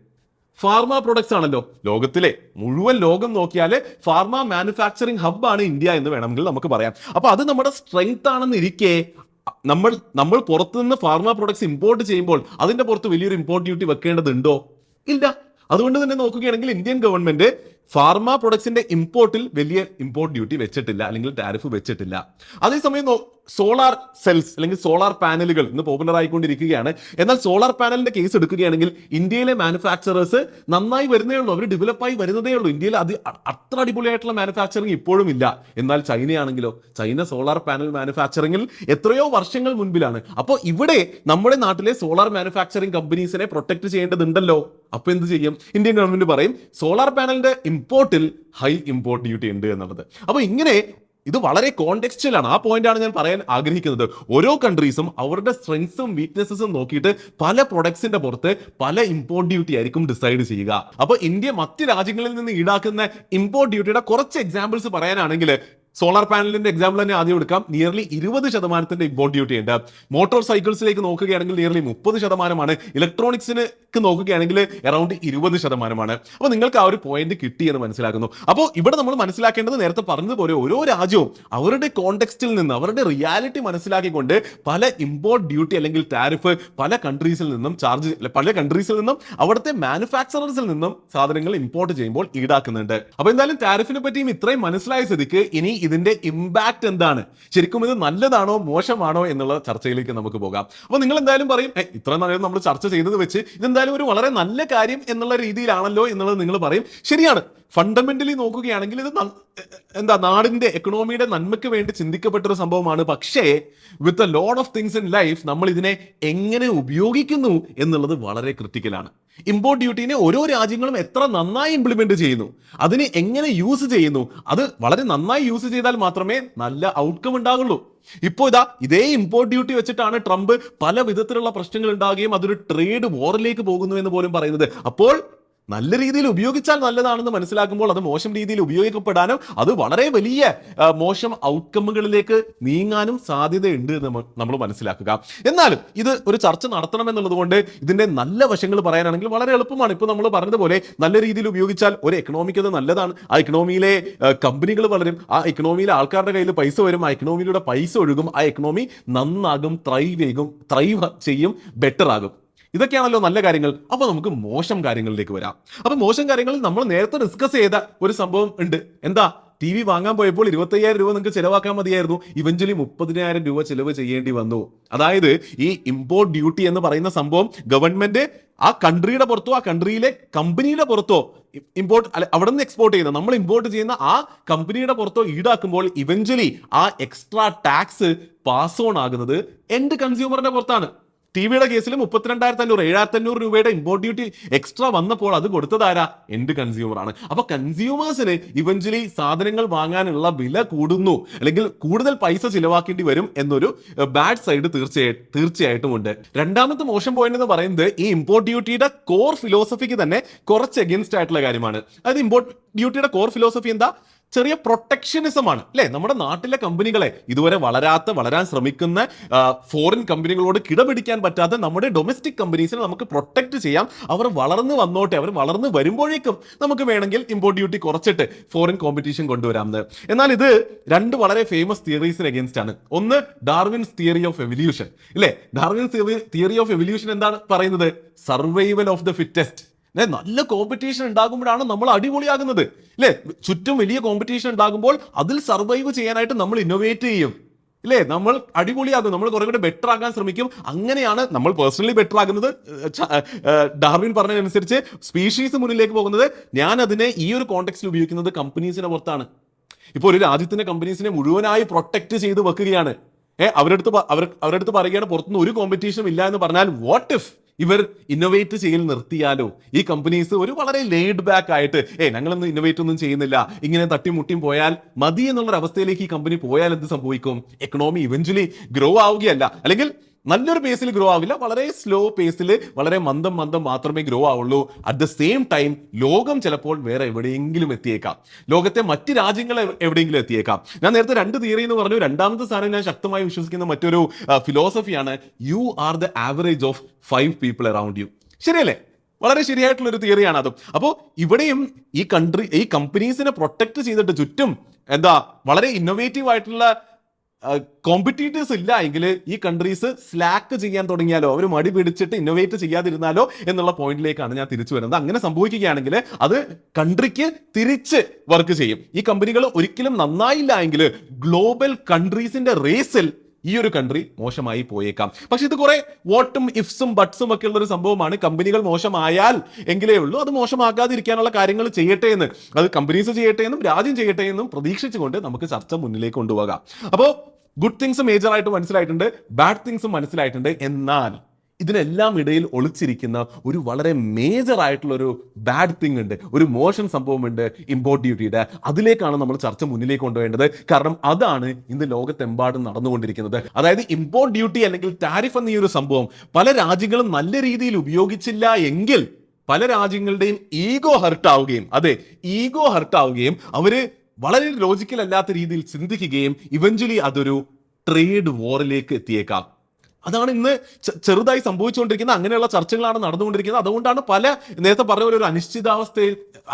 ഫാർമ പ്രൊഡക്ട്സ് ആണല്ലോ. ലോകത്തിലെ മുഴുവൻ ലോകം നോക്കിയാൽ ഫാർമ മാനുഫാക്ചറിംഗ് ഹബ്ബാണ് ഇന്ത്യ എന്ന് വേണമെങ്കിൽ നമുക്ക് പറയാം. അപ്പൊ അത് നമ്മുടെ സ്ട്രെങ്ത് ആണെന്നിരിക്കെ നമ്മൾ പുറത്തുനിന്ന് ഫാർമ പ്രൊഡക്ട്സ് ഇമ്പോർട്ട് ചെയ്യുമ്പോൾ അതിന്റെ പുറത്ത് വലിയൊരു ഇമ്പോർട്ട് ഡ്യൂട്ടി വെക്കേണ്ടതുണ്ടോ? ഇല്ല. അതുകൊണ്ട് തന്നെ നോക്കുകയാണെങ്കിൽ ഇന്ത്യൻ ഗവൺമെന്റ് ഫാർമ പ്രൊഡക്ട്സിന്റെ ഇമ്പോർട്ടിൽ വലിയ ഇമ്പോർട്ട് ഡ്യൂട്ടി വെച്ചിട്ടില്ല, അല്ലെങ്കിൽ ടാരിഫ് വെച്ചിട്ടില്ല. അതേസമയം സോളാർ സെൽസ് അല്ലെങ്കിൽ സോളാർ പാനലുകൾ ഇന്ന് പോപ്പുലർ ആയിക്കൊണ്ടിരിക്കുകയാണ്. എന്നാൽ സോളാർ പാനലിന്റെ കേസ് എടുക്കുകയാണെങ്കിൽ ഇന്ത്യയിലെ മാനുഫാക്ചറേഴ്സ് നന്നായി വരുന്നേ ഉള്ളൂ, അവർ ഡെവലപ്പായി വരുന്നതേ ഉള്ളൂ. ഇന്ത്യയിൽ അത് അത്ര അടിപൊളിയായിട്ടുള്ള മാനുഫാക്ചറിങ് ഇപ്പോഴും ഇല്ല. എന്നാൽ ചൈനയാണെങ്കിലോ, ചൈന സോളാർ പാനൽ മാനുഫാക്ചറിംഗിൽ എത്രയോ വർഷങ്ങൾ മുൻപിലാണ്. അപ്പോൾ ഇവിടെ നമ്മുടെ നാട്ടിലെ സോളാർ മാനുഫാക്ചറിംഗ് കമ്പനീസിനെ പ്രൊട്ടക്ട് ചെയ്യേണ്ടതുണ്ടല്ലോ. അപ്പൊ എന്ത് ചെയ്യും? ഇന്ത്യൻ ഗവൺമെന്റ് പറയും സോളാർ പാനലിന്റെ ഇമ്പോർട്ടിൽ ഹൈ ഇമ്പോർട്ട് ഡ്യൂട്ടി ഉണ്ട് എന്നുള്ളത്. അപ്പൊ ഇങ്ങനെ ഇത് വളരെ കോണ്ടെക്സ്റ്റുവൽ ആണ്. ആ പോയിന്റാണ് ഞാൻ പറയാൻ ആഗ്രഹിക്കുന്നത്. ഓരോ കൺട്രീസും അവരുടെ സ്ട്രെങ്സും വീക്ക്നെസ്സും നോക്കിയിട്ട് പല പ്രൊഡക്ട്സിന്റെ പുറത്ത് പല ഇമ്പോർട്ട് ഡ്യൂട്ടി ആയിരിക്കും ഡിസൈഡ് ചെയ്യുക. അപ്പൊ ഇന്ത്യ മറ്റ് രാജ്യങ്ങളിൽ നിന്ന് ഈടാക്കുന്ന ഇമ്പോർട്ട് ഡ്യൂട്ടിയുടെ കുറച്ച് എക്സാമ്പിൾസ് പറയാനാണെങ്കിൽ, സോളാർ പാനലിന്റെ എക്സാമ്പിൾ തന്നെ ആദ്യം എടുക്കാം. നിയർലി 20% ഇമ്പോർട്ട് ഡ്യൂട്ടി ഉണ്ട്. മോട്ടോർ സൈക്കിൾസിലേക്ക് നോക്കുകയാണെങ്കിൽ നിയർലി 30%. ഇലക്ട്രോണിക്സിന് നോക്കുകയാണെങ്കിൽ അറൌണ്ട് 20%. അപ്പോൾ നിങ്ങൾക്ക് ആ ഒരു പോയിന്റ് കിട്ടി എന്ന് മനസ്സിലാക്കുന്നു. അപ്പോൾ ഇവിടെ നമ്മൾ മനസ്സിലാക്കേണ്ടത്, നേരത്തെ പറഞ്ഞതുപോലെ ഓരോ രാജ്യവും അവരുടെ കോണ്ടെക്സ്റ്റിൽ നിന്ന് അവരുടെ റിയാലിറ്റി മനസ്സിലാക്കിക്കൊണ്ട് പല ഇമ്പോർട്ട് ഡ്യൂട്ടി അല്ലെങ്കിൽ ടാരിഫ് പല കൺട്രീസിൽ നിന്നും അവിടുത്തെ മാനുഫാക്ചറേഴ്സിൽ നിന്നും സാധനങ്ങൾ ഇമ്പോർട്ട് ചെയ്യുമ്പോൾ ഈടാക്കുന്നുണ്ട്. അപ്പോൾ എന്തായാലും ടാരിഫിനെ പറ്റിയും ഇത്രയും മനസ്സിലായ സ്ഥിതിക്ക് ഇനി ഇതിന്റെ ഇമ്പാക്ട് എന്താണ്, ശരിക്കും ഇത് നല്ലതാണോ മോശമാണോ എന്നുള്ള ചർച്ചയിലേക്ക് നമുക്ക് പോകാം. അപ്പോൾ നിങ്ങൾ എന്തായാലും പറയും, ഇത്ര നേരം നമ്മൾ ചർച്ച ചെയ്തത് വെച്ച് ഇതെന്തായാലും ഒരു വളരെ നല്ല കാര്യം എന്നുള്ള രീതിയിലാണല്ലോ എന്നുള്ളത് നിങ്ങൾ പറയും. ശരിയാണ്. ഫണ്ടമെന്റലി നോക്കുകയാണെങ്കിൽ ഇത് നാടിന്റെ എക്കണോമിയുടെ നന്മയ്ക്ക് വേണ്ടി ചിന്തിക്കപ്പെട്ടൊരു സംഭവമാണ്. പക്ഷേ with a lot of things in life നമ്മൾ ഇതിനെ എങ്ങനെ ഉപയോഗിക്കുന്നു എന്നുള്ളത് വളരെ ക്രിട്ടിക്കലാണ്. ഇമ്പോർട്ട് ഡ്യൂട്ടീനെ ഓരോ രാജ്യങ്ങളും എത്ര നന്നായി ഇംപ്ലിമെന്റ് ചെയ്യുന്നു, അതിനെ എങ്ങനെ യൂസ് ചെയ്യുന്നു, അത് വളരെ നന്നായി യൂസ് ചെയ്താൽ മാത്രമേ നല്ല ഔട്ട്കം ഉണ്ടാകുള്ളൂ. ഇപ്പോൾ ഇതേ ഇമ്പോർട്ട് ഡ്യൂട്ടി വെച്ചിട്ടാണ് ട്രംപ് പല വിധത്തിലുള്ള പ്രശ്നങ്ങൾ ഉണ്ടാകുകയും അതൊരു ട്രേഡ് വാറിലേക്ക് പോകുന്നു എന്ന് പോലും പറയുന്നത്. അപ്പോൾ നല്ല രീതിയിൽ ഉപയോഗിച്ചാൽ നല്ലതാണെന്ന് മനസ്സിലാക്കുമ്പോൾ അത് മോശം രീതിയിൽ ഉപയോഗിക്കപ്പെടാനും അത് വളരെ വലിയ മോശം ഔട്ട്കമ്മുകളിലേക്ക് നീങ്ങാനും സാധ്യതയുണ്ട് എന്ന് നമ്മൾ മനസ്സിലാക്കുക. എന്നാലും ഇത് ഒരു ചർച്ച നടത്തണമെന്നുള്ളത് കൊണ്ട് ഇതിന്റെ നല്ല വശങ്ങൾ പറയാനാണെങ്കിൽ വളരെ എളുപ്പമാണ്. ഇപ്പോൾ നമ്മൾ പറഞ്ഞതുപോലെ നല്ല രീതിയിൽ ഉപയോഗിച്ചാൽ ഒരു എക്കണോമിക്ക് അത് നല്ലതാണ്. ആ എക്കണോമിയിലെ കമ്പനികൾ വളരും, ആ എക്കണോമിയിലെ ആൾക്കാരുടെ കയ്യിൽ പൈസ വരും, ആ എക്കണോമിയിലൂടെ പൈസ ഒഴുകും, ആ എക്കണോമി നന്നാകും, ത്രൈവ് ചെയ്യും, ബെറ്റർ ആകും. ഇതൊക്കെയാണല്ലോ നല്ല കാര്യങ്ങൾ. അപ്പൊ നമുക്ക് മോശം കാര്യങ്ങളിലേക്ക് വരാം. അപ്പൊ മോശം കാര്യങ്ങളിൽ നമ്മൾ നേരത്തെ ഡിസ്കസ് ചെയ്ത ഒരു സംഭവം ഉണ്ട്. എന്താ? TV വാങ്ങാൻ പോയപ്പോൾ 25,000 രൂപ നിങ്ങൾക്ക് ചിലവാക്കാൻ മതിയായിരുന്നു, ഇവഞ്ച്വലി 30,000 രൂപ ചിലവ് ചെയ്യേണ്ടി വന്നു. അതായത് ഈ ഇമ്പോർട്ട് ഡ്യൂട്ടി എന്ന് പറയുന്ന സംഭവം ഗവൺമെന്റ് ആ കൺട്രിയുടെ പുറത്തോ ആ കൺട്രിയിലെ കമ്പനിയുടെ പുറത്തോ ഇമ്പോർട്ട് അവിടെ നിന്ന് എക്സ്പോർട്ട് ചെയ്യുന്ന നമ്മൾ ഇമ്പോർട്ട് ചെയ്യുന്ന ആ കമ്പനിയുടെ പുറത്തോ ഈടാക്കുമ്പോൾ ഇവഞ്ച്വലി ആ എക്സ്ട്രാ ടാക്സ് പാസ് ഓൺ ആകുന്നത് എൻഡ് കൺസ്യൂമറിന്റെ പുറത്താണ്. ടിവിയുടെ കേസിൽ 32,500 7,500 രൂപയുടെ ഇമ്പോർട്ട് ഡ്യൂട്ടി എക്സ്ട്രാ വന്നപ്പോൾ അത് കൊടുത്തതാരാ? എൻഡ് കൺസ്യൂമർ ആണ്. അപ്പൊ കൺസ്യൂമേഴ്സിന് ഇവഞ്ച്വലി സാധനങ്ങൾ വാങ്ങാനുള്ള വില കൂടുന്നു, അല്ലെങ്കിൽ കൂടുതൽ പൈസ ചിലവാക്കേണ്ടി വരും എന്നൊരു ബാഡ് സൈഡ് തീർച്ചയായിട്ടും ഉണ്ട്. രണ്ടാമത്തെ മോശം പോയിന്റ് എന്ന് പറയുന്നത് ഈ ഇമ്പോർട്ട് ഡ്യൂട്ടിയുടെ കോർ ഫിലോസഫിക്ക് തന്നെ കുറച്ച് എഗൻസ്റ്റ് ആയിട്ടുള്ള കാര്യമാണ്. അതായത് ഇമ്പോർട്ട് ഡ്യൂട്ടിയുടെ കോർ ഫിലോസഫി എന്താ? ചെറിയ പ്രൊട്ടക്ഷനിസം ആണ് അല്ലെ? നമ്മുടെ നാട്ടിലെ കമ്പനികളെ, ഇതുവരെ വളരാൻ ശ്രമിക്കുന്ന ഫോറിൻ കമ്പനികളോട് കിടപിടിക്കാൻ പറ്റാത്ത നമ്മുടെ ഡൊമസ്റ്റിക് കമ്പനീസിനെ നമുക്ക് പ്രൊട്ടക്ട് ചെയ്യാം. അവർ വളർന്ന് വന്നോട്ടെ, അവർ വളർന്ന് വരുമ്പോഴേക്കും നമുക്ക് വേണമെങ്കിൽ ഇമ്പോർട്ട് ഡ്യൂട്ടി കുറച്ചിട്ട് ഫോറിൻ കോമ്പറ്റീഷൻ കൊണ്ടുവരാമെന്ന്. എന്നാൽ ഇത് രണ്ട് വളരെ ഫേമസ് തിയറീസിന് എഗൻസ്റ്റ് ആണ്. ഒന്ന് ഡാർവിൻസ് തിയറി ഓഫ് എവല്യൂഷൻ ഇല്ലേ? ഡാർവിൻസ് തിയറി ഓഫ് എവല്യൂഷൻ എന്താണ് പറയുന്നത്? Survival of the fittest. നല്ല കോമ്പറ്റീഷൻ ഉണ്ടാകുമ്പോഴാണ് നമ്മൾ അടിപൊളിയാകുന്നത് അല്ലേ? ചുറ്റും വലിയ കോമ്പറ്റീഷൻ ഉണ്ടാകുമ്പോൾ അതിൽ സർവൈവ് ചെയ്യാനായിട്ട് നമ്മൾ ഇന്നോവേറ്റ് ചെയ്യും ഇല്ലേ? നമ്മൾ അടിപൊളിയാകും, നമ്മൾ കുറെ കൂടെ ബെറ്റർ ആകാൻ ശ്രമിക്കും. അങ്ങനെയാണ് നമ്മൾ പേഴ്സണലി ബെറ്റർ ആകുന്നത്. ഡാർവിൻ പറഞ്ഞതനുസരിച്ച് സ്പീഷീസ് മുന്നിലേക്ക് പോകുന്നത്. ഞാൻ അതിനെ ഈ ഒരു കോണ്ടെക്സ്റ്റിൽ ഉപയോഗിക്കുന്നത് കമ്പനീസിനെ പുറത്താണ്. ഇപ്പോൾ ഒരു രാജ്യത്തിന്റെ കമ്പനീസിനെ മുഴുവനായി പ്രൊട്ടക്ട് ചെയ്ത് വെക്കുകയാണ്. അവരുടെ അടുത്ത് പറയുകയാണ് പുറത്തുനിന്ന് ഒരു കോമ്പറ്റീഷനും ഇല്ല എന്ന് പറഞ്ഞാൽ വാട്ട് ഇഫ് ഇവർ ഇന്നോവേറ്റ് ചെയ്യൽ നിർത്തിയാലോ? ഈ കമ്പനീസ് ഒരു വളരെ ലേഡ് ബാക്ക് ആയിട്ട് ഞങ്ങളൊന്നും ഇന്നോവേറ്റ് ഒന്നും ചെയ്യുന്നില്ല, ഇങ്ങനെ തട്ടിമുട്ടിയും പോയാൽ മതി എന്നുള്ളൊരു അവസ്ഥയിലേക്ക് ഈ കമ്പനി പോയാൽ എന്ത് സംഭവിക്കും? എക്കണോമി ഇവഞ്ച്വലി ഗ്രോ ആവുകയല്ല, അല്ലെങ്കിൽ നല്ലൊരു പേസിൽ ഗ്രോ ആവില്ല, വളരെ സ്ലോ പേസിൽ വളരെ മന്ദം മാത്രമേ ഗ്രോ ആവുള്ളൂ. അറ്റ് ദ സെയിം ടൈം ലോകം ചിലപ്പോൾ വേറെ എവിടെയെങ്കിലും എത്തിയേക്കാം, ലോകത്തെ മറ്റ് രാജ്യങ്ങൾ എവിടെയെങ്കിലും എത്തിയേക്കാം. ഞാൻ നേരത്തെ രണ്ട് തിയറി എന്ന് പറഞ്ഞു. രണ്ടാമത്തെ സ്ഥാനം ഞാൻ ശക്തമായി വിശ്വസിക്കുന്ന മറ്റൊരു ഫിലോസഫിയാണ് you are the average of 5 people around you. ശരിയല്ലേ? വളരെ ശരിയായിട്ടുള്ള ഒരു തിയറിയാണ് അതും. അപ്പോൾ ഇവിടെയും ഈ കമ്പനീസിനെ പ്രൊട്ടക്ട് ചെയ്തിട്ട് ചുറ്റും വളരെ ഇന്നോവേറ്റീവ് ആയിട്ടുള്ള കോമ്പറ്റീറ്റേഴ്സ് ഇല്ല എങ്കിൽ ഈ കൺട്രീസ് സ്ലാക്ക് ചെയ്യാൻ തുടങ്ങിയാലോ, അവർ മടി പിടിച്ചിട്ട് ഇന്നോവേറ്റ് ചെയ്യാതിരുന്നാലോ എന്നുള്ള പോയിന്റിലേക്കാണ് ഞാൻ തിരിച്ചു വരുന്നത്. അങ്ങനെ സംഭവിക്കുകയാണെങ്കിൽ അത് കൺട്രിക്ക് തിരിച്ച് വർക്ക് ചെയ്യും. ഈ കമ്പനികൾ ഒരിക്കലും നന്നായില്ല എങ്കിൽ ഗ്ലോബൽ കൺട്രീസിന്റെ റേസിൽ ഈ ഒരു കൺട്രി മോശമായി പോയേക്കാം. പക്ഷെ ഇത് കുറെ വോട്ടും ഇഫ്സും ബട്ട്സും ഒക്കെ ഉള്ള ഒരു സംഭവമാണ്. കമ്പനികൾ മോശമായാൽ എങ്കിലേ ഉള്ളൂ. അത് മോശമാകാതിരിക്കാനുള്ള കാര്യങ്ങൾ ചെയ്യട്ടെ എന്ന്, അത് കമ്പനീസ് ചെയ്യട്ടെ എന്നും രാജ്യം ചെയ്യട്ടെ എന്നും പ്രതീക്ഷിച്ചുകൊണ്ട് നമുക്ക് ചർച്ച മുന്നിലേക്ക് കൊണ്ടുപോകാം. അപ്പോൾ ഗുഡ് തിങ്സ് മേജർ ആയിട്ട് മനസ്സിലായിട്ടുണ്ട്, ബാഡ് തിങ്സും മനസ്സിലായിട്ടുണ്ട്. എന്നാൽ ഇതിനെല്ലാം ഇടയിൽ ഒളിച്ചിരിക്കുന്ന ഒരു വളരെ മേജർ ആയിട്ടുള്ള ഒരു ബാഡ് തിങ് ഉണ്ട്, ഒരു മോശം സംഭവമുണ്ട് ഇമ്പോർട്ട് ഡ്യൂട്ടിയുടെ. അതിലേക്കാണ് നമ്മൾ ചർച്ച മുന്നിലേക്ക് കൊണ്ടുപോകേണ്ടത്. കാരണം അതാണ് ഇന്ന് ലോകത്തെമ്പാടും നടന്നുകൊണ്ടിരിക്കുന്നത്. അതായത് ഇമ്പോർട്ട് ഡ്യൂട്ടി അല്ലെങ്കിൽ ടാരിഫ് എന്ന ഈ ഒരു സംഭവം പല രാജ്യങ്ങളും നല്ല രീതിയിൽ ഉപയോഗിച്ചില്ല എങ്കിൽ പല രാജ്യങ്ങളുടെയും ഈഗോ ഹർട്ട് ആവുകയും അവര് വളരെ ലോജിക്കൽ അല്ലാത്ത രീതിയിൽ ചിന്തിക്കുകയും ഇവഞ്ച്വലി അതൊരു ട്രേഡ് വാറിലേക്ക് എത്തിയേക്കാം. അതാണ് ഇന്ന് ചെറുതായി സംഭവിച്ചുകൊണ്ടിരിക്കുന്നത്. അങ്ങനെയുള്ള ചർച്ചകളാണ് നടന്നുകൊണ്ടിരിക്കുന്നത്. അതുകൊണ്ടാണ് നേരത്തെ പറഞ്ഞ പോലെ ഒരു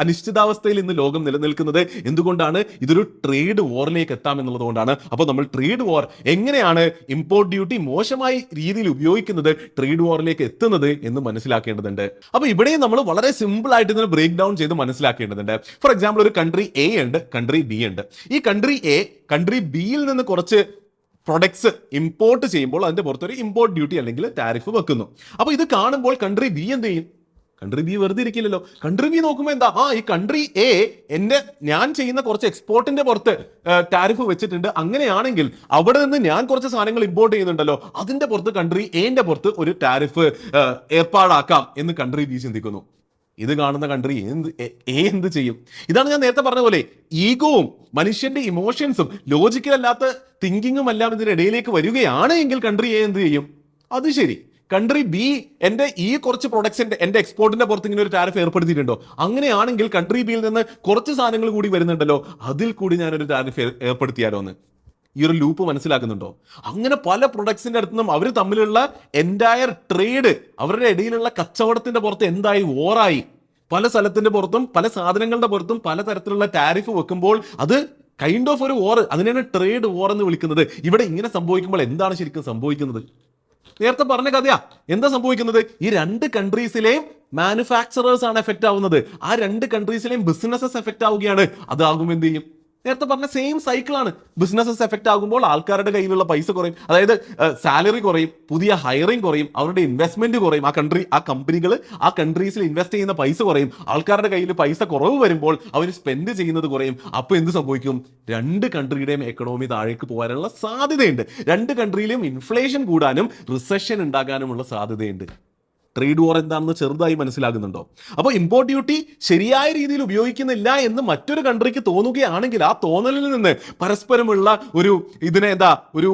അനിശ്ചിതാവസ്ഥയിൽ ഇന്ന് ലോകം നിലനിൽക്കുന്നത്. എന്തുകൊണ്ടാണ്? ഇതൊരു ട്രേഡ് വാറിലേക്ക് എത്താമെന്നുള്ളത് കൊണ്ടാണ്. അപ്പോൾ നമ്മൾ ട്രേഡ് വാർ എങ്ങനെയാണ് ഇമ്പോർട്ട് ഡ്യൂട്ടി മോശമായി രീതിയിൽ ഉപയോഗിക്കുന്നത് ട്രേഡ് വാറിലേക്ക് എത്തുന്നത് എന്ന് മനസ്സിലാക്കേണ്ടതുണ്ട്. അപ്പോൾ ഇവിടെയും നമ്മൾ വളരെ സിമ്പിൾ ആയിട്ട് ഇതിനെ ബ്രേക്ക് ഡൗൺ ചെയ്ത് മനസ്സിലാക്കേണ്ടതുണ്ട്. ഫോർ എക്സാമ്പിൾ, ഒരു കൺട്രി എ ഉണ്ട്, കൺട്രി ബി ഉണ്ട്. ഈ കൺട്രി എ കൺട്രി ബിയിൽ നിന്ന് കുറച്ച് പ്രൊഡക്ട്സ് ഇമ്പോർട്ട് ചെയ്യുമ്പോൾ അതിന്റെ പുറത്തൊരു ഇമ്പോർട്ട് ഡ്യൂട്ടി അല്ലെങ്കിൽ ടാരിഫ് വെക്കുന്നു. അപ്പോൾ ഇത് കാണുമ്പോൾ കൺട്രി ബി എന്ത് ചെയ്യും? കൺട്രി ബി വെറുതെ ഇരിക്കില്ലല്ലോ. കൺട്രി ബി നോക്കുമ്പോൾ എന്താ, ഈ കൺട്രി എ ഞാൻ ചെയ്യുന്ന കുറച്ച് എക്സ്പോർട്ടിന്റെ പുറത്ത് ടാരിഫ് വെച്ചിട്ടുണ്ട്. അങ്ങനെയാണെങ്കിൽ അവിടെ നിന്ന് ഞാൻ കുറച്ച് സാധനങ്ങൾ ഇമ്പോർട്ട് ചെയ്യുന്നുണ്ടല്ലോ, അതിന്റെ പുറത്ത് കൺട്രി എന്റെ പുറത്ത് ഒരു ടാരിഫ് ഏർപ്പാടാക്കാം എന്ന് കൺട്രി ബി ചിന്തിക്കുന്നു. ഇത് കാണുന്ന കൺട്രി എന്ത് ചെയ്യും? ഇതാണ് ഞാൻ നേരത്തെ പറഞ്ഞ പോലെ ഈഗോവും മനുഷ്യന്റെ ഇമോഷൻസും ലോജിക്കൽ അല്ലാത്ത തിങ്കിങ്ങും എല്ലാം ഇതിനിടയിലേക്ക് വരികയാണ് എങ്കിൽ കൺട്രി എ എന്ത് ചെയ്യും? അത് ശരി, കൺട്രി ബി ഈ കുറച്ച് പ്രൊഡക്ട്സിന്റെ എന്റെ എക്സ്പോർട്ടിന്റെ പുറത്ത് ഇങ്ങനെ ഒരു ടാരിഫ് ഏർപ്പെടുത്തിയിട്ടുണ്ടോ? അങ്ങനെയാണെങ്കിൽ കൺട്രി ബിയിൽ നിന്ന് കുറച്ച് സാധനങ്ങൾ കൂടി വരുന്നുണ്ടല്ലോ, അതിൽ കൂടി ഞാനൊരു ടാരിഫ് ഏർപ്പെടുത്തിയാലോ എന്ന്. ഈ ഒരു ലൂപ്പ് മനസ്സിലാക്കുന്നുണ്ടോ? അങ്ങനെ പല പ്രൊഡക്ട്സിന്റെ അടുത്ത് നിന്നും അവർ തമ്മിലുള്ള എൻറ്റയർ ട്രേഡ്, അവരുടെ ഇടയിലുള്ള കച്ചവടത്തിന്റെ പുറത്ത് എന്തായി? വോറായി. പല സ്ഥലത്തിന്റെ പുറത്തും പല സാധനങ്ങളുടെ പുറത്തും പലതരത്തിലുള്ള ടാരിഫ് വെക്കുമ്പോൾ അത് കൈൻഡ് ഓഫ് ഒരു വോർ. അതിനാണ് ട്രേഡ് വോർ എന്ന് വിളിക്കുന്നത്. ഇവിടെ ഇങ്ങനെ സംഭവിക്കുമ്പോൾ എന്താണ് ശരിക്കും സംഭവിക്കുന്നത്? നേരത്തെ പറഞ്ഞ കഥയാ. എന്താ സംഭവിക്കുന്നത്? ഈ രണ്ട് കൺട്രീസിലെയും മാനുഫാക്ചറേഴ്സ് ആണ് എഫക്ട് ആവുന്നത്. ആ രണ്ട് കൺട്രീസിലെയും ബിസിനസ്സസ് എഫക്ട് ആവുകയാണ്. അതാകും എന്ത് ചെയ്യും? നേരത്തെ പറഞ്ഞ സെയിം സൈക്കിളാണ്. ബിസിനസ്സസ് എഫക്റ്റ് ആകുമ്പോൾ ആൾക്കാരുടെ കയ്യിലുള്ള പൈസ കുറയും, അതായത് സാലറി കുറയും, പുതിയ ഹയറിംഗ് കുറയും, അവരുടെ ഇൻവെസ്റ്റ്മെന്റ് കുറയും, ആ കമ്പനികൾ ആ കൺട്രീസിൽ ഇൻവെസ്റ്റ് ചെയ്യുന്ന പൈസ കുറയും, ആൾക്കാരുടെ കയ്യിൽ പൈസ കുറവ് വരുമ്പോൾ അവർ സ്പെൻഡ് ചെയ്യുന്നത് കുറയും. അപ്പോൾ എന്ത് സംഭവിക്കും? രണ്ട് കൺട്രിയുടെയും എക്കണോമി താഴേക്ക് പോകാനുള്ള സാധ്യതയുണ്ട്. രണ്ട് കൺട്രിയിലും ഇൻഫ്ലേഷൻ കൂടാനും റിസഷൻ ഉണ്ടാകാനുമുള്ള സാധ്യതയുണ്ട്. ട്രേഡ് വാർ എന്താണെന്ന് ചെറുതായി മനസ്സിലാകുന്നുണ്ടോ? അപ്പോൾ ഇമ്പോർട്ട് ഡ്യൂട്ടി ശരിയായ രീതിയിൽ ഉപയോഗിക്കുന്നില്ല എന്ന് മറ്റൊരു കൺട്രിക്ക് തോന്നുകയാണെങ്കിൽ ആ തോന്നലിൽ നിന്ന് പരസ്പരമുള്ള ഒരു